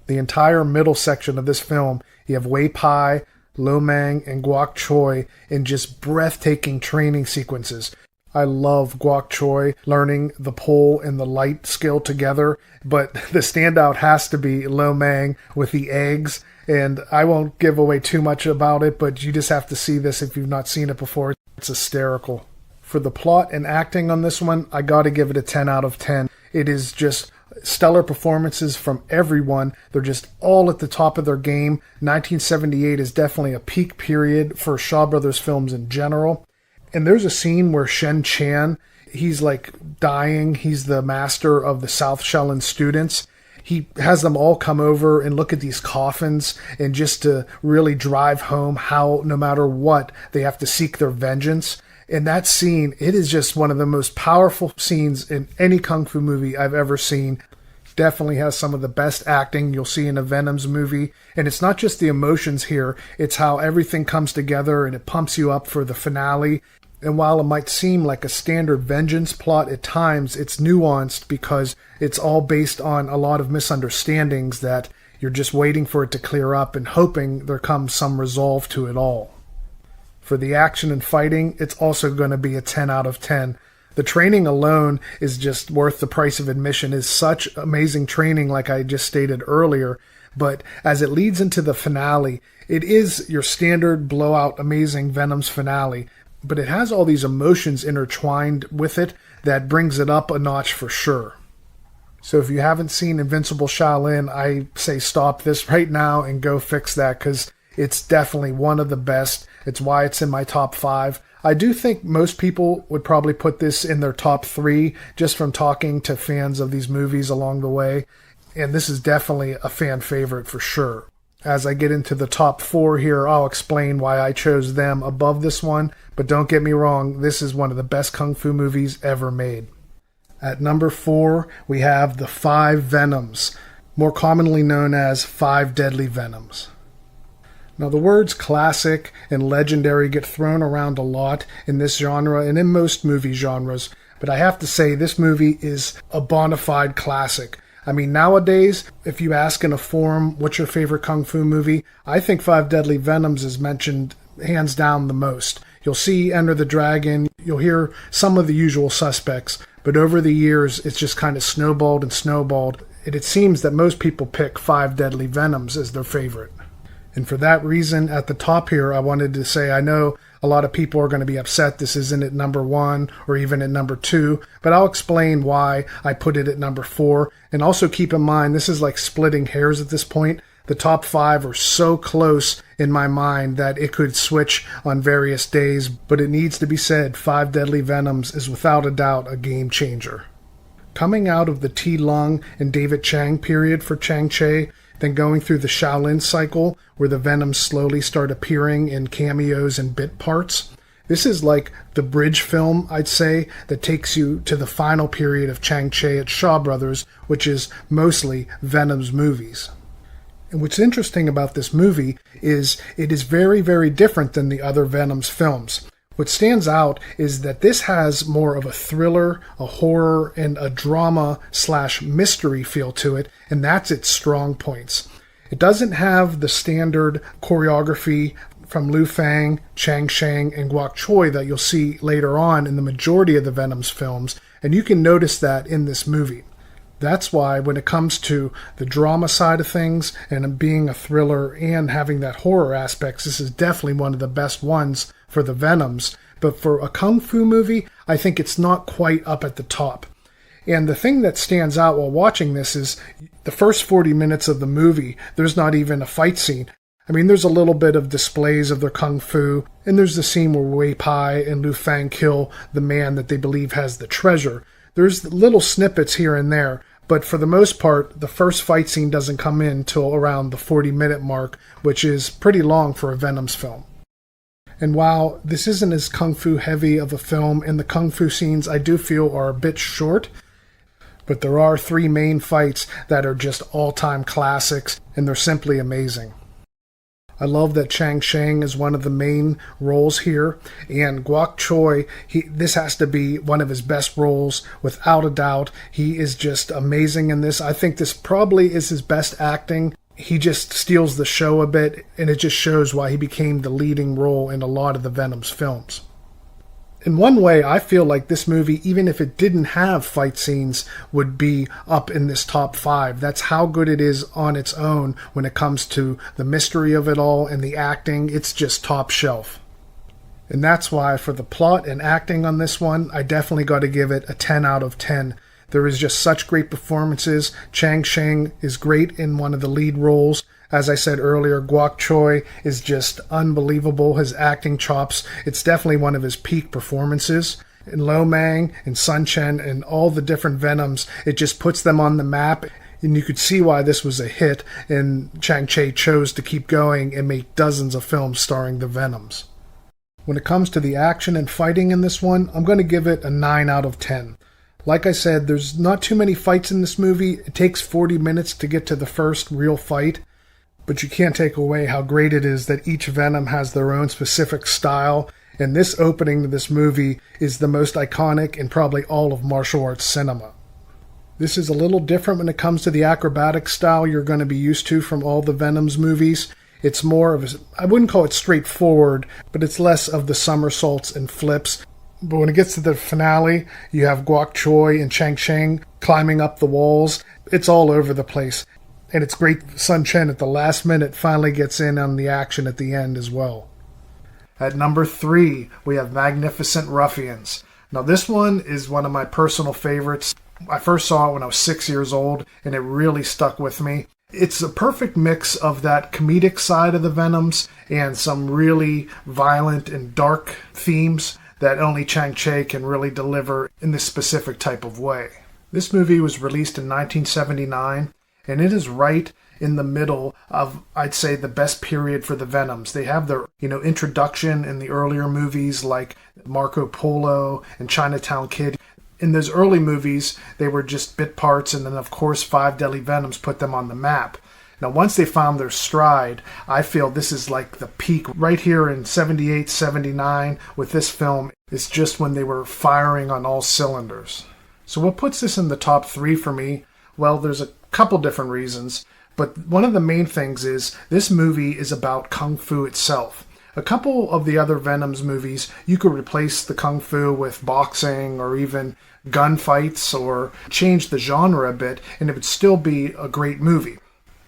The entire middle section of this film, you have Wei Pai, Lo Mang, and Guok Choi in just breathtaking training sequences. I love Guok Choi learning the pole and the light skill together, but the standout has to be Lo Mang with the eggs. And I won't give away too much about it, but you just have to see this if you've not seen it before. It's hysterical. For the plot and acting on this one, I gotta give it a 10 out of 10. It is just Stellar performances from everyone. They're just all at the top of their game. 1978 is definitely a peak period for Shaw Brothers films in general. And there's a scene where Shen Chan, he's like dying. He's the master of the South Shaolin students. He has them all come over and look at these coffins, and just to really drive home how no matter what, they have to seek their vengeance. And that scene, it is just one of the most powerful scenes in any Kung Fu movie I've ever seen. Definitely has some of the best acting you'll see in a Venoms movie. And it's not just the emotions here, it's how everything comes together and it pumps you up for the finale. And while it might seem like a standard vengeance plot at times, it's nuanced because it's all based on a lot of misunderstandings that you're just waiting for it to clear up and hoping there comes some resolve to it all. For the action and fighting, it's also going to be a 10 out of 10. The training alone is just worth the price of admission. It's such amazing training, like I just stated earlier. But as it leads into the finale, it is your standard blowout amazing Venom's finale. But it has all these emotions intertwined with it that brings it up a notch for sure. So if you haven't seen Invincible Shaolin, I say stop this right now and go fix that, because it's definitely one of the best. It's why it's in my top 5. I do think most people would probably put this in their top 3 just from talking to fans of these movies along the way. And this is definitely a fan favorite for sure. As I get into the top 4 here, I'll explain why I chose them above this one. But don't get me wrong, this is one of the best Kung Fu movies ever made. At number 4, we have the 5 Venoms, more commonly known as 5 Deadly Venoms. Now, the words classic and legendary get thrown around a lot in this genre and in most movie genres, but I have to say this movie is a bona fide classic. I mean, nowadays, if you ask in a forum what's your favorite Kung Fu movie, I think 5 Deadly Venoms is mentioned hands down the most. You'll see Enter the Dragon, you'll hear some of the usual suspects, but over the years, it's just kind of snowballed and snowballed, and it seems that most people pick 5 Deadly Venoms as their favorite. And for that reason, at the top here, I wanted to say I know a lot of people are going to be upset this isn't at number 1 or even at number 2, but I'll explain why I put it at number 4. And also keep in mind, this is like splitting hairs at this point. The top 5 are so close in my mind that it could switch on various days, but it needs to be said, 5 Deadly Venoms is without a doubt a game changer. Coming out of the T. Lung and David Chang period for Chang Che, then going through the Shaolin cycle, where the Venoms slowly start appearing in cameos and bit parts. This is like the bridge film, I'd say, that takes you to the final period of Chang Che at Shaw Brothers, which is mostly Venom's movies. And what's interesting about this movie is it is very, very different than the other Venom's films. What stands out is that this has more of a thriller, a horror, and a drama/mystery feel to it, and that's its strong points. It doesn't have the standard choreography from Liu Fang, Chang Sheng, and Guok Choi that you'll see later on in the majority of the Venom's films, and you can notice that in this movie. That's why when it comes to the drama side of things and being a thriller and having that horror aspects, this is definitely one of the best ones for the Venoms. But for a Kung Fu movie, I think it's not quite up at the top. And the thing that stands out while watching this is the first 40 minutes of the movie, there's not even a fight scene. I mean, there's a little bit of displays of their Kung Fu, and there's the scene where Wei Pai and Liu Fang kill the man that they believe has the treasure. There's little snippets here and there, but for the most part, the first fight scene doesn't come in till around the 40-minute mark, which is pretty long for a Venom's film. And while this isn't as Kung Fu heavy of a film, and the Kung Fu scenes I do feel are a bit short, but there are 3 main fights that are just all-time classics, and they're simply amazing. I love that Chang Sheng is one of the main roles here, and Guok Choi, this has to be one of his best roles, without a doubt. He is just amazing in this. I think this probably is his best acting. He just steals the show a bit, and it just shows why he became the leading role in a lot of the Venom's films. In one way, I feel like this movie, even if it didn't have fight scenes, would be up in this top 5. That's how good it is on its own when it comes to the mystery of it all and the acting. It's just top shelf. And that's why for the plot and acting on this one, I definitely got to give it a 10 out of 10. There is just such great performances. Chang Sheng is great in one of the lead roles. As I said earlier, Guok Choi is just unbelievable. His acting chops, it's definitely one of his peak performances. And Lo Mang and Sun Chen and all the different Venoms, it just puts them on the map. And you could see why this was a hit, and Chang Cheh chose to keep going and make dozens of films starring the Venoms. When it comes to the action and fighting in this one, I'm going to give it a 9 out of 10. Like I said, there's not too many fights in this movie. It takes 40 minutes to get to the first real fight, but you can't take away how great it is that each Venom has their own specific style, and this opening to this movie is the most iconic in probably all of martial arts cinema. This is a little different when it comes to the acrobatic style you're going to be used to from all the Venoms movies. It's more of I wouldn't call it straightforward, but it's less of the somersaults and flips. But when it gets to the finale, you have Guok Choi and Chang Sheng climbing up the walls. It's all over the place. And it's great Sun Chen at the last minute finally gets in on the action at the end as well. At number 3, we have Magnificent Ruffians. Now this one is one of my personal favorites. I first saw it when I was 6 years old, and it really stuck with me. It's a perfect mix of that comedic side of the Venoms and some really violent and dark themes that only Chang Cheh can really deliver in this specific type of way. This movie was released in 1979, and it is right in the middle of, I'd say, the best period for the Venoms. They have their, introduction in the earlier movies like Marco Polo and Chinatown Kid. In those early movies, they were just bit parts, and then, of course, Five Deadly Venoms put them on the map. Now, once they found their stride, I feel this is like the peak right here in 78, 79 with this film. It's just when they were firing on all cylinders. So what puts this in the top 3 for me? Well, there's a couple different reasons, but one of the main things is this movie is about Kung Fu itself. A couple of the other Venoms movies, you could replace the Kung Fu with boxing or even gunfights or change the genre a bit, and it would still be a great movie.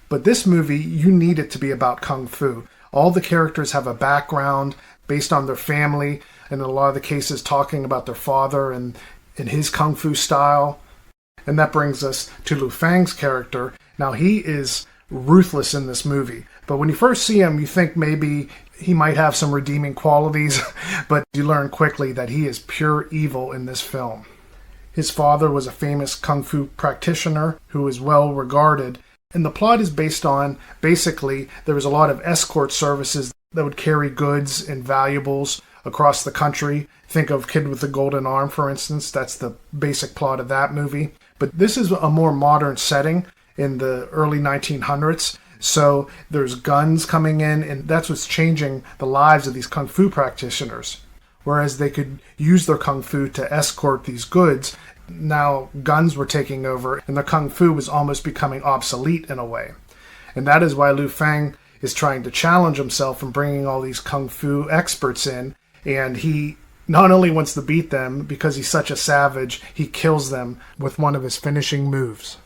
But this movie, you need it to be about Kung Fu. All the characters have a background based on their family, and in a lot of the cases talking about their father and his Kung Fu style. And that brings us to Lu Fang's character. Now, he is ruthless in this movie, but when you first see him, you think maybe he might have some redeeming qualities, but you learn quickly that he is pure evil in this film. His father was a famous Kung Fu practitioner who is well regarded, and the plot is based on, basically, there was a lot of escort services that would carry goods and valuables across the country. Think of Kid with the Golden Arm, for instance. That's the basic plot of that movie. But this is a more modern setting in the early 1900s. So there's guns coming in, and that's what's changing the lives of these Kung Fu practitioners. Whereas they could use their Kung Fu to escort these goods, now guns were taking over, and the Kung Fu was almost becoming obsolete in a way. And that is why Lu Fang is trying to challenge himself and bringing all these Kung Fu experts in, and he not only wants to beat them because he's such a savage, he kills them with one of his finishing moves.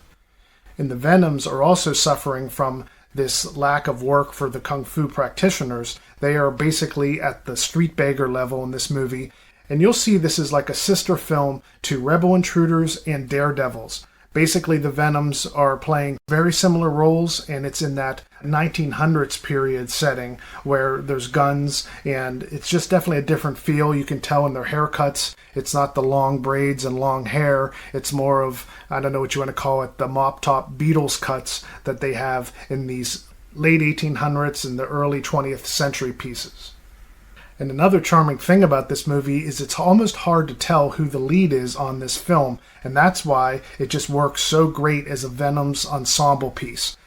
And the Venoms are also suffering from this lack of work for the Kung Fu practitioners. They are basically at the street beggar level in this movie, and you'll see this is like a sister film to Rebel Intruders and Daredevils. Basically, the Venoms are playing very similar roles, and it's in that 1900s period setting where there's guns, and it's just definitely a different feel. You can tell in their haircuts. It's not the long braids and long hair. It's more of, I don't know what you want to call it, the mop-top Beatles cuts that they have in these late 1800s and the early 20th century pieces. And another charming thing about this movie is it's almost hard to tell who the lead is on this film, and that's why it just works so great as a Venom's ensemble piece.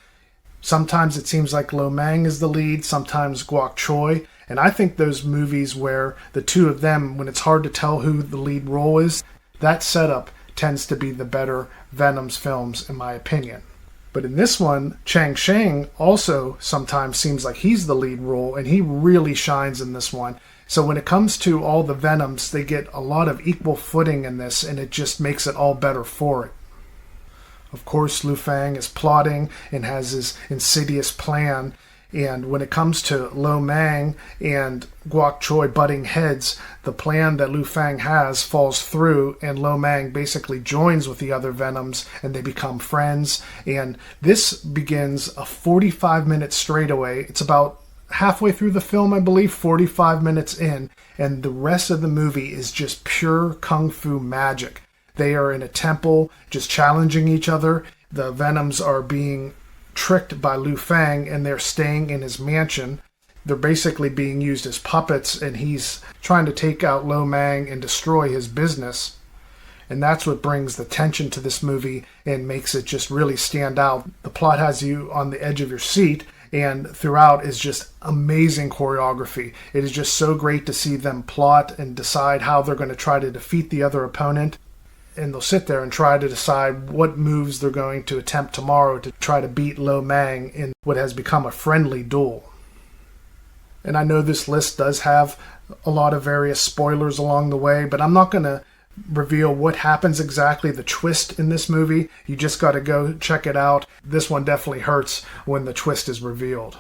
Sometimes it seems like Lo Mang is the lead, sometimes Guok Choi, and I think those movies where the two of them, when it's hard to tell who the lead role is, that setup tends to be the better Venom's films, in my opinion. But in this one, Chang Sheng also sometimes seems like he's the lead role, and he really shines in this one. So when it comes to all the Venoms, they get a lot of equal footing in this, and it just makes it all better for it. Of course, Lu Fang is plotting and has his insidious plan, And when it comes to Lo Mang and Guok Choi butting heads, the plan that Lu Fang has falls through, and Lo Mang basically joins with the other Venoms, and they become friends. And this begins a 45-minute straightaway. It's about halfway through the film, I believe, 45 minutes in, and the rest of the movie is just pure kung fu magic. They are in a temple, just challenging each other. The Venoms are being tricked by Lu Fang, and they're staying in his mansion. They're basically being used as puppets, and he's trying to take out Lo Mang and destroy his business. And that's what brings the tension to this movie and makes it just really stand out. The plot has you on the edge of your seat, and throughout is just amazing choreography. It is just so great to see them plot and decide how they're going to try to defeat the other opponent. And they'll sit there and try to decide what moves they're going to attempt tomorrow to try to beat Lo Mang in what has become a friendly duel. And I know this list does have a lot of various spoilers along the way, but I'm not going to reveal what happens exactly, the twist in this movie. You just got to go check it out. This one definitely hurts when the twist is revealed.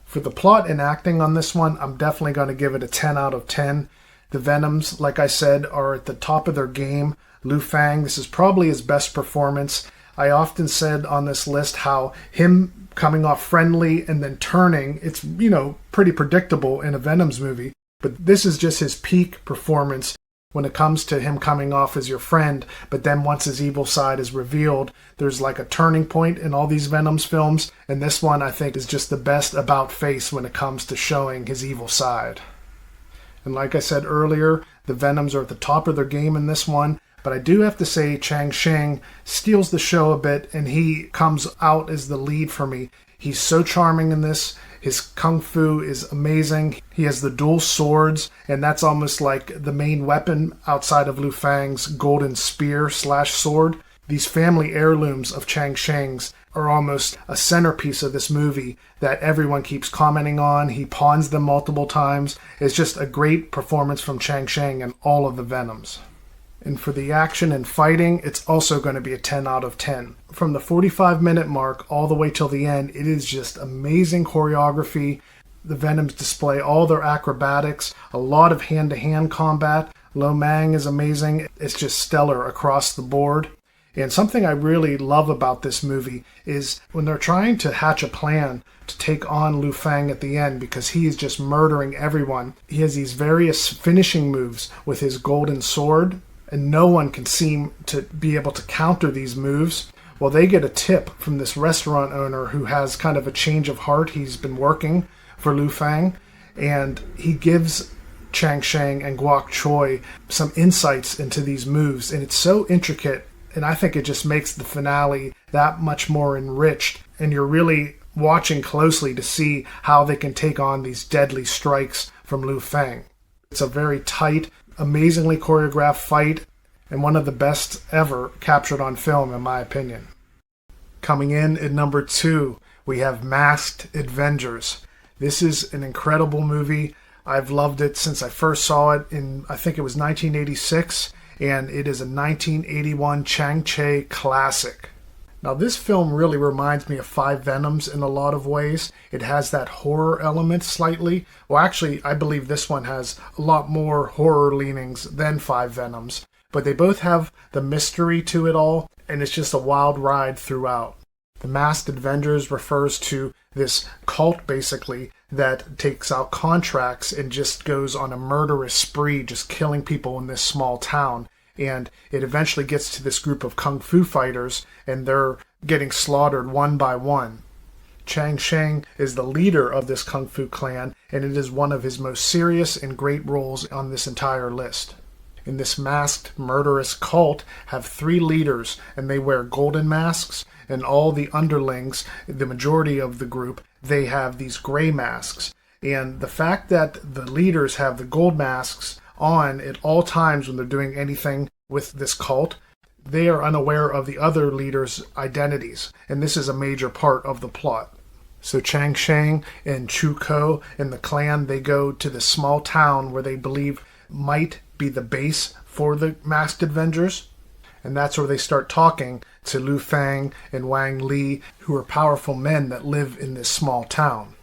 For the plot and acting on this one, I'm definitely going to give it a 10 out of 10. The Venoms, like I said, are at the top of their game. Lu Fang, this is probably his best performance. I often said on this list how him coming off friendly and then turning, it's, pretty predictable in a Venoms movie. But this is just his peak performance when it comes to him coming off as your friend. But then once his evil side is revealed, there's like a turning point in all these Venoms films. And this one, I think, is just the best about face when it comes to showing his evil side. And like I said earlier, the Venoms are at the top of their game in this one. But I do have to say Chang Sheng steals the show a bit, and he comes out as the lead for me. He's so charming in this. His kung fu is amazing. He has the dual swords, and that's almost like the main weapon outside of Lu Fang's golden spear/sword. These family heirlooms of Chang Sheng's are almost a centerpiece of this movie that everyone keeps commenting on. He pawns them multiple times. It's just a great performance from Chang Sheng and all of the Venoms. And for the action and fighting, it's also going to be a 10 out of 10. From the 45-minute mark all the way till the end, it is just amazing choreography. The Venoms display all their acrobatics, a lot of hand-to-hand combat. Lo Mang is amazing. It's just stellar across the board. And something I really love about this movie is when they're trying to hatch a plan to take on Lu Fang at the end, because he is just murdering everyone. He has these various finishing moves with his golden sword, and no one can seem to be able to counter these moves. Well, they get a tip from this restaurant owner who has kind of a change of heart. He's been working for Lu Fang, and he gives Chang Sheng and Guok Choi some insights into these moves, and it's so intricate, and I think it just makes the finale that much more enriched, and you're really watching closely to see how they can take on these deadly strikes from Lu Fang. It's a very tight, amazingly choreographed fight, and one of the best ever captured on film, in my opinion. Coming in at number 2, we have Masked Avengers. This is an incredible movie. I've loved it since I first saw it in, I think it was 1986, and it is a 1981 Chang Cheh classic. Now, this film really reminds me of Five Venoms in a lot of ways. It has that horror element slightly. Well, actually, I believe this one has a lot more horror leanings than Five Venoms. But they both have the mystery to it all, and it's just a wild ride throughout. The Masked Avengers refers to this cult, basically, that takes out contracts and just goes on a murderous spree, just killing people in this small town. And it eventually gets to this group of kung fu fighters, and they're getting slaughtered one by one. Chang Sheng is the leader of this kung fu clan, and it is one of his most serious and great roles on this entire list. In this masked, murderous cult have 3 leaders, and they wear golden masks, and all the underlings, the majority of the group, they have these gray masks. And the fact that the leaders have the gold masks on at all times when they're doing anything with this cult, they are unaware of the other leaders' identities, and this is a major part of the plot. So Chang Sheng and Chu Ko and the clan, they go to this small town where they believe might be the base for the Masked Avengers, And that's where they start talking to Lu Fang and Wang Li, who are powerful men that live in this small town.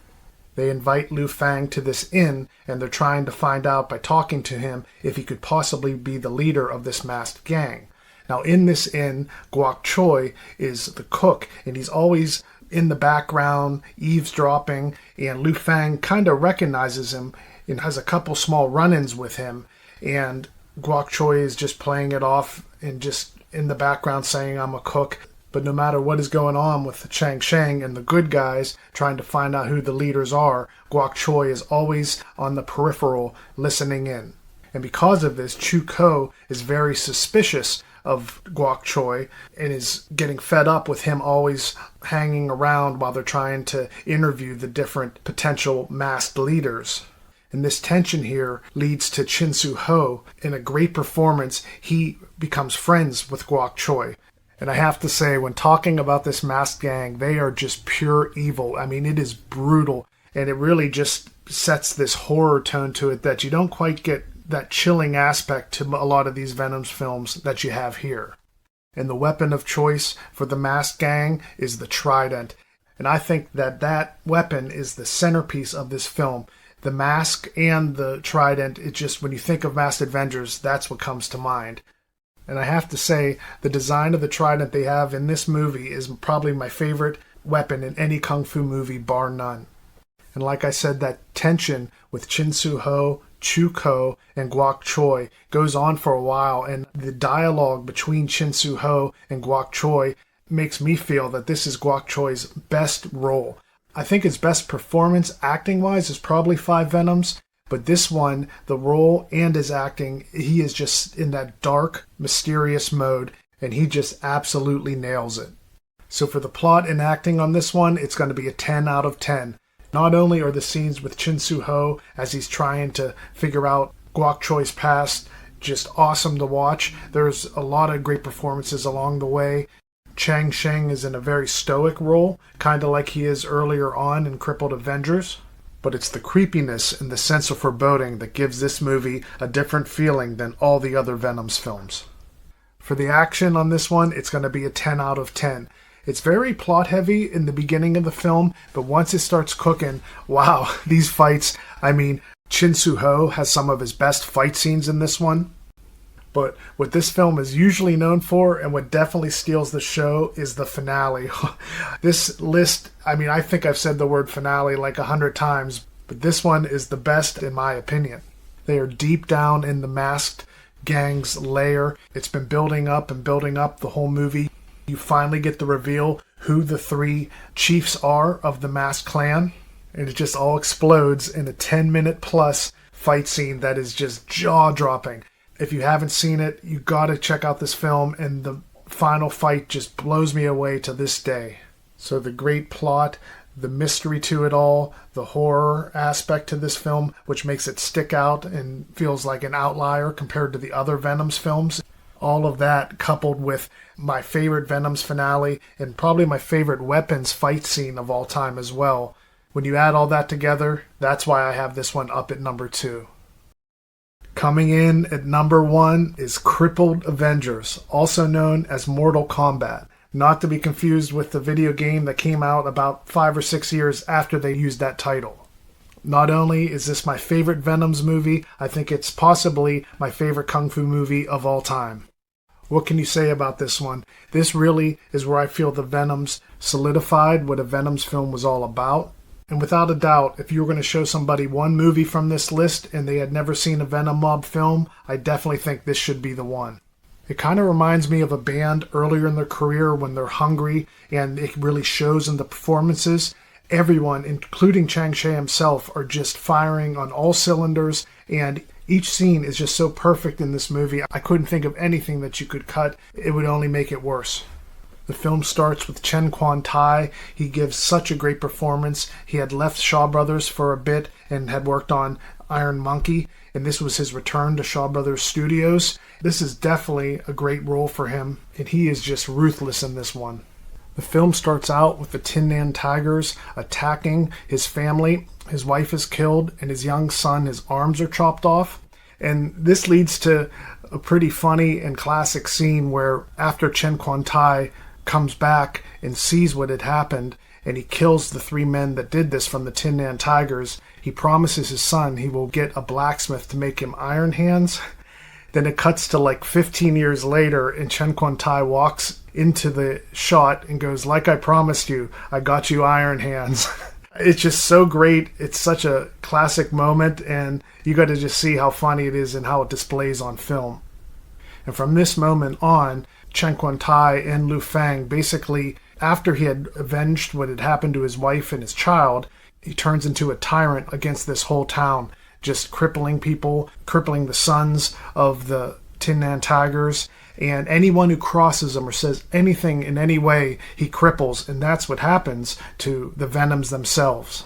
They invite Lu Fang to this inn, and they're trying to find out by talking to him if he could possibly be the leader of this masked gang. Now, in this inn, Guok Choi is the cook, and he's always in the background, eavesdropping, and Lu Fang kind of recognizes him and has a couple small run-ins with him, and Guok Choi is just playing it off and just in the background saying, "I'm a cook." But no matter what is going on with the Chang Sheng and the good guys trying to find out who the leaders are, Guok Choi is always on the peripheral listening in. And because of this, Chu Ko is very suspicious of Guok Choi and is getting fed up with him always hanging around while they're trying to interview the different potential masked leaders. And this tension here leads to Chin Soo Ho. In a great performance, he becomes friends with Guok Choi. And I have to say, when talking about this masked gang, they are just pure evil. I mean, it is brutal. And it really just sets this horror tone to it that you don't quite get that chilling aspect to a lot of these Venoms films that you have here. And the weapon of choice for the masked gang is the trident. And I think that that weapon is the centerpiece of this film. The mask and the trident, it just, when you think of Masked Avengers, that's what comes to mind. And I have to say, the design of the trident they have in this movie is probably my favorite weapon in any kung fu movie, bar none. And like I said, that tension with Chin Soo Ho, Chu Ko, and Guok Choi goes on for a while, and the dialogue between Chin Soo Ho and Guok Choi makes me feel that this is Guok Choi's best role. I think his best performance acting-wise is probably 5 Venoms, but this one, the role and his acting, he is just in that dark, mysterious mode, and he just absolutely nails it. So for the plot and acting on this one, it's going to be a 10 out of 10. Not only are the scenes with Chin Soo Ho as he's trying to figure out Guok Choi's past just awesome to watch, there's a lot of great performances along the way. Chang Sheng is in a very stoic role, kind of like he is earlier on in Crippled Avengers. But it's the creepiness and the sense of foreboding that gives this movie a different feeling than all the other Venoms films. For the action on this one, it's going to be a 10 out of 10. It's very plot heavy in the beginning of the film, but once it starts cooking, wow, these fights, I mean, Chin Soo Ho has some of his best fight scenes in this one. But what this film is usually known for, and what definitely steals the show, is the finale. This list, I mean, I think I've said the word finale like 100 times, but this one is the best in my opinion. They are deep down in the masked gang's lair. It's been building up and building up the whole movie. You finally get the reveal who the 3 chiefs are of the masked clan, and it just all explodes in a 10-minute plus fight scene that is just jaw-dropping. If you haven't seen it, you gotta check out this film, and the final fight just blows me away to this day. So the great plot, the mystery to it all, the horror aspect to this film, which makes it stick out and feels like an outlier compared to the other Venoms films. All of that coupled with my favorite Venoms finale and probably my favorite weapons fight scene of all time as well. When you add all that together, that's why I have this one up at number 2. Coming in at number 1 is Crippled Avengers, also known as Mortal Kombat, not to be confused with the video game that came out about 5 or 6 years after they used that title. Not only is this my favorite Venoms movie, I think it's possibly my favorite kung fu movie of all time. What can you say about this one? This really is where I feel the Venoms solidified what a Venoms film was all about. And without a doubt, if you were going to show somebody one movie from this list and they had never seen a Venom Mob film, I definitely think this should be the one. It kind of reminds me of a band earlier in their career when they're hungry, and it really shows in the performances. Everyone, including Chang Sheng himself, are just firing on all cylinders, and each scene is just so perfect in this movie. I couldn't think of anything that you could cut. It would only make it worse. The film starts with Chen Quan Tai. He gives such a great performance. He had left Shaw Brothers for a bit and had worked on Iron Monkey, and this was his return to Shaw Brothers Studios. This is definitely a great role for him, and he is just ruthless in this one. The film starts out with the Tin Man Tigers attacking his family. His wife is killed, and his young son, his arms are chopped off. And this leads to a pretty funny and classic scene where after Chen Quan Tai comes back and sees what had happened and he kills the 3 men that did this from the Tin Man Tigers, he promises his son he will get a blacksmith to make him iron hands. Then it cuts to like 15 years later and Chen Quan Tai walks into the shot and goes, "Like I promised you, I got you iron hands." It's just so great. It's such a classic moment, and you got to just see how funny it is and how it displays on film. And from this moment on, Chen Quan Tai and Lu Fang, basically, after he had avenged what had happened to his wife and his child, he turns into a tyrant against this whole town, just crippling people, crippling the sons of the Tin Man Tigers, and anyone who crosses him or says anything in any way, he cripples, and that's what happens to the Venoms themselves.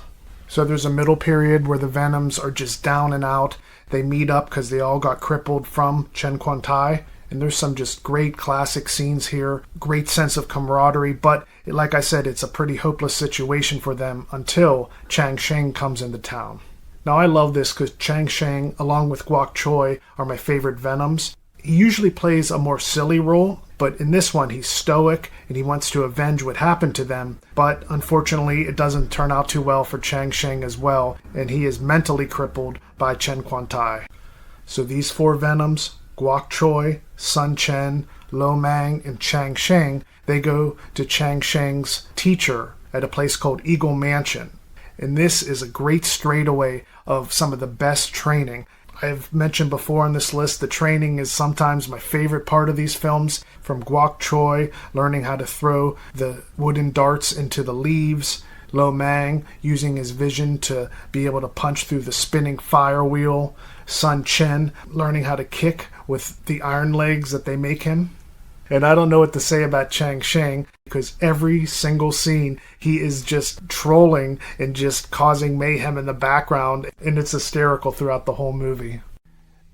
So there's a middle period where the Venoms are just down and out. They meet up because they all got crippled from Chen Quan Tai, and there's some just great classic scenes here, great sense of camaraderie, but like I said, it's a pretty hopeless situation for them until Chang Sheng comes into town. Now I love this because Chang Sheng, along with Guok Choi, are my favorite Venoms. He usually plays a more silly role, but in this one he's stoic and he wants to avenge what happened to them. But unfortunately it doesn't turn out too well for Chang Sheng as well, and he is mentally crippled by Chen Quan Tai. So these 4 Venoms, Guok Choi, Sun Chen, Lo Mang, and Chang Sheng, they go to Chang Sheng's teacher at a place called Eagle Mansion. And this is a great straightaway of some of the best training. I've mentioned before on this list, the training is sometimes my favorite part of these films, from Guok Choi learning how to throw the wooden darts into the leaves, Lo Mang using his vision to be able to punch through the spinning fire wheel, Sun Chen learning how to kick with the iron legs that they make him. And I don't know what to say about Chang Sheng, because every single scene he is just trolling and just causing mayhem in the background, and it's hysterical throughout the whole movie.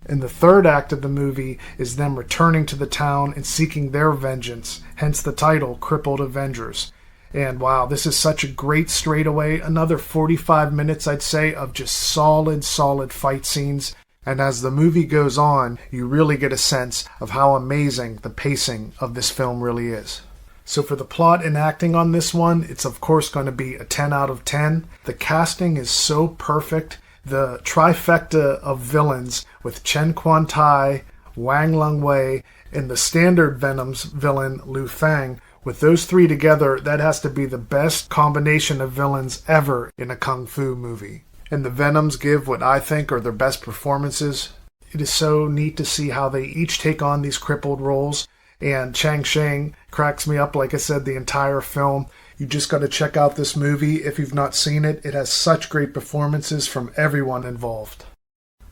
And the third act of the movie is them returning to the town and seeking their vengeance, hence the title, Crippled Avengers. And wow, this is such a great straightaway, another 45 minutes I'd say of just solid fight scenes. And as the movie goes on, you really get a sense of how amazing the pacing of this film really is. So for the plot and acting on this one, it's of course going to be a 10 out of 10. The casting is so perfect. The trifecta of villains with Chen Quan Tai, Wang Lungwei, and the standard Venom's villain, Lu Fang. With those 3 together, that has to be the best combination of villains ever in a kung fu movie. And the Venoms give what I think are their best performances. It is so neat to see how they each take on these crippled roles. And Chang Sheng cracks me up, like I said, the entire film. You just got to check out this movie if you've not seen it. It has such great performances from everyone involved.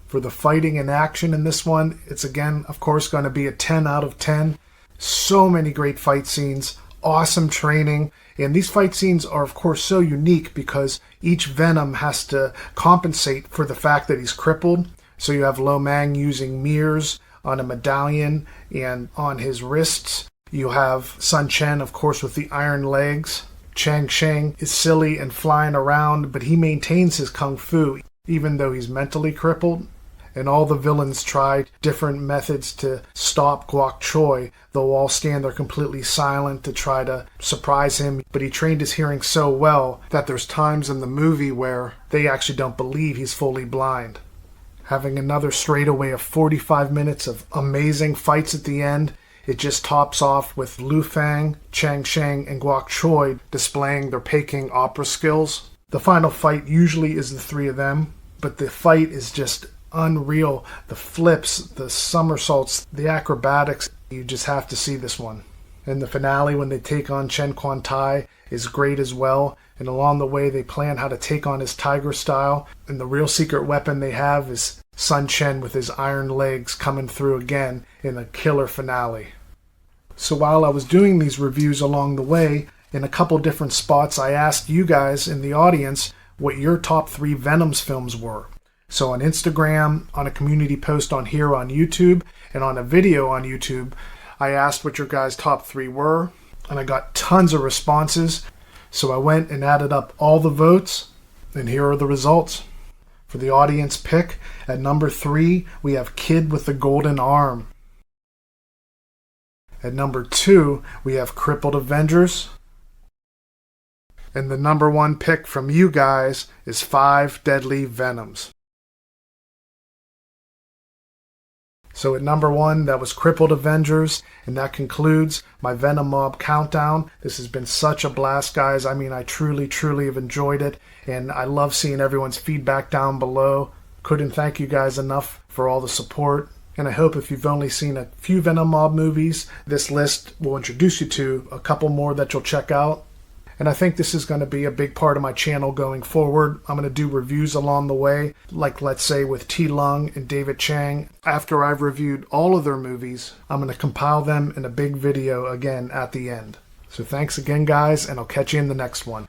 For the fighting and action in this one, it's again, of course, going to be a 10 out of 10. So many great fight scenes, awesome training. And these fight scenes are, of course, so unique because each Venom has to compensate for the fact that he's crippled. So you have Lo Mang using mirrors on a medallion and on his wrists. You have Sun Chen, of course, with the iron legs. Chang Sheng is silly and flying around, but he maintains his kung fu even though he's mentally crippled. And all the villains try different methods to stop Guok Choi. They'll all stand there completely silent to try to surprise him. But he trained his hearing so well that there's times in the movie where they actually don't believe he's fully blind. Having another straightaway of 45 minutes of amazing fights at the end, it just tops off with Lu Fang, Chang Sheng, and Guok Choi displaying their Peking opera skills. The final fight usually is the 3 of them, but the fight is just unreal. The flips, the somersaults, the acrobatics, you just have to see this one. And the finale when they take on Chen Quan Tai is great as well. And along the way they plan how to take on his tiger style. And the real secret weapon they have is Sun Chen with his iron legs coming through again in a killer finale. So while I was doing these reviews along the way, in a couple different spots I asked you guys in the audience what your top 3 Venoms films were. So on Instagram, on a community post on here on YouTube, and on a video on YouTube, I asked what your guys' top 3 were, and I got tons of responses. So I went and added up all the votes, and here are the results. For the audience pick, at number 3, we have Kid with the Golden Arm. At number 2, we have Crippled Avengers. And the number 1 pick from you guys is 5 Deadly Venoms. So at number 1, that was Crippled Avengers, and that concludes my Venom Mob countdown. This has been such a blast, guys. I mean, I truly have enjoyed it, and I love seeing everyone's feedback down below. Couldn't thank you guys enough for all the support, and I hope if you've only seen a few Venom Mob movies, this list will introduce you to a couple more that you'll check out. And I think this is going to be a big part of my channel going forward. I'm going to do reviews along the way, like let's say with T. Lung and David Chang. After I've reviewed all of their movies, I'm going to compile them in a big video again at the end. So thanks again, guys, and I'll catch you in the next one.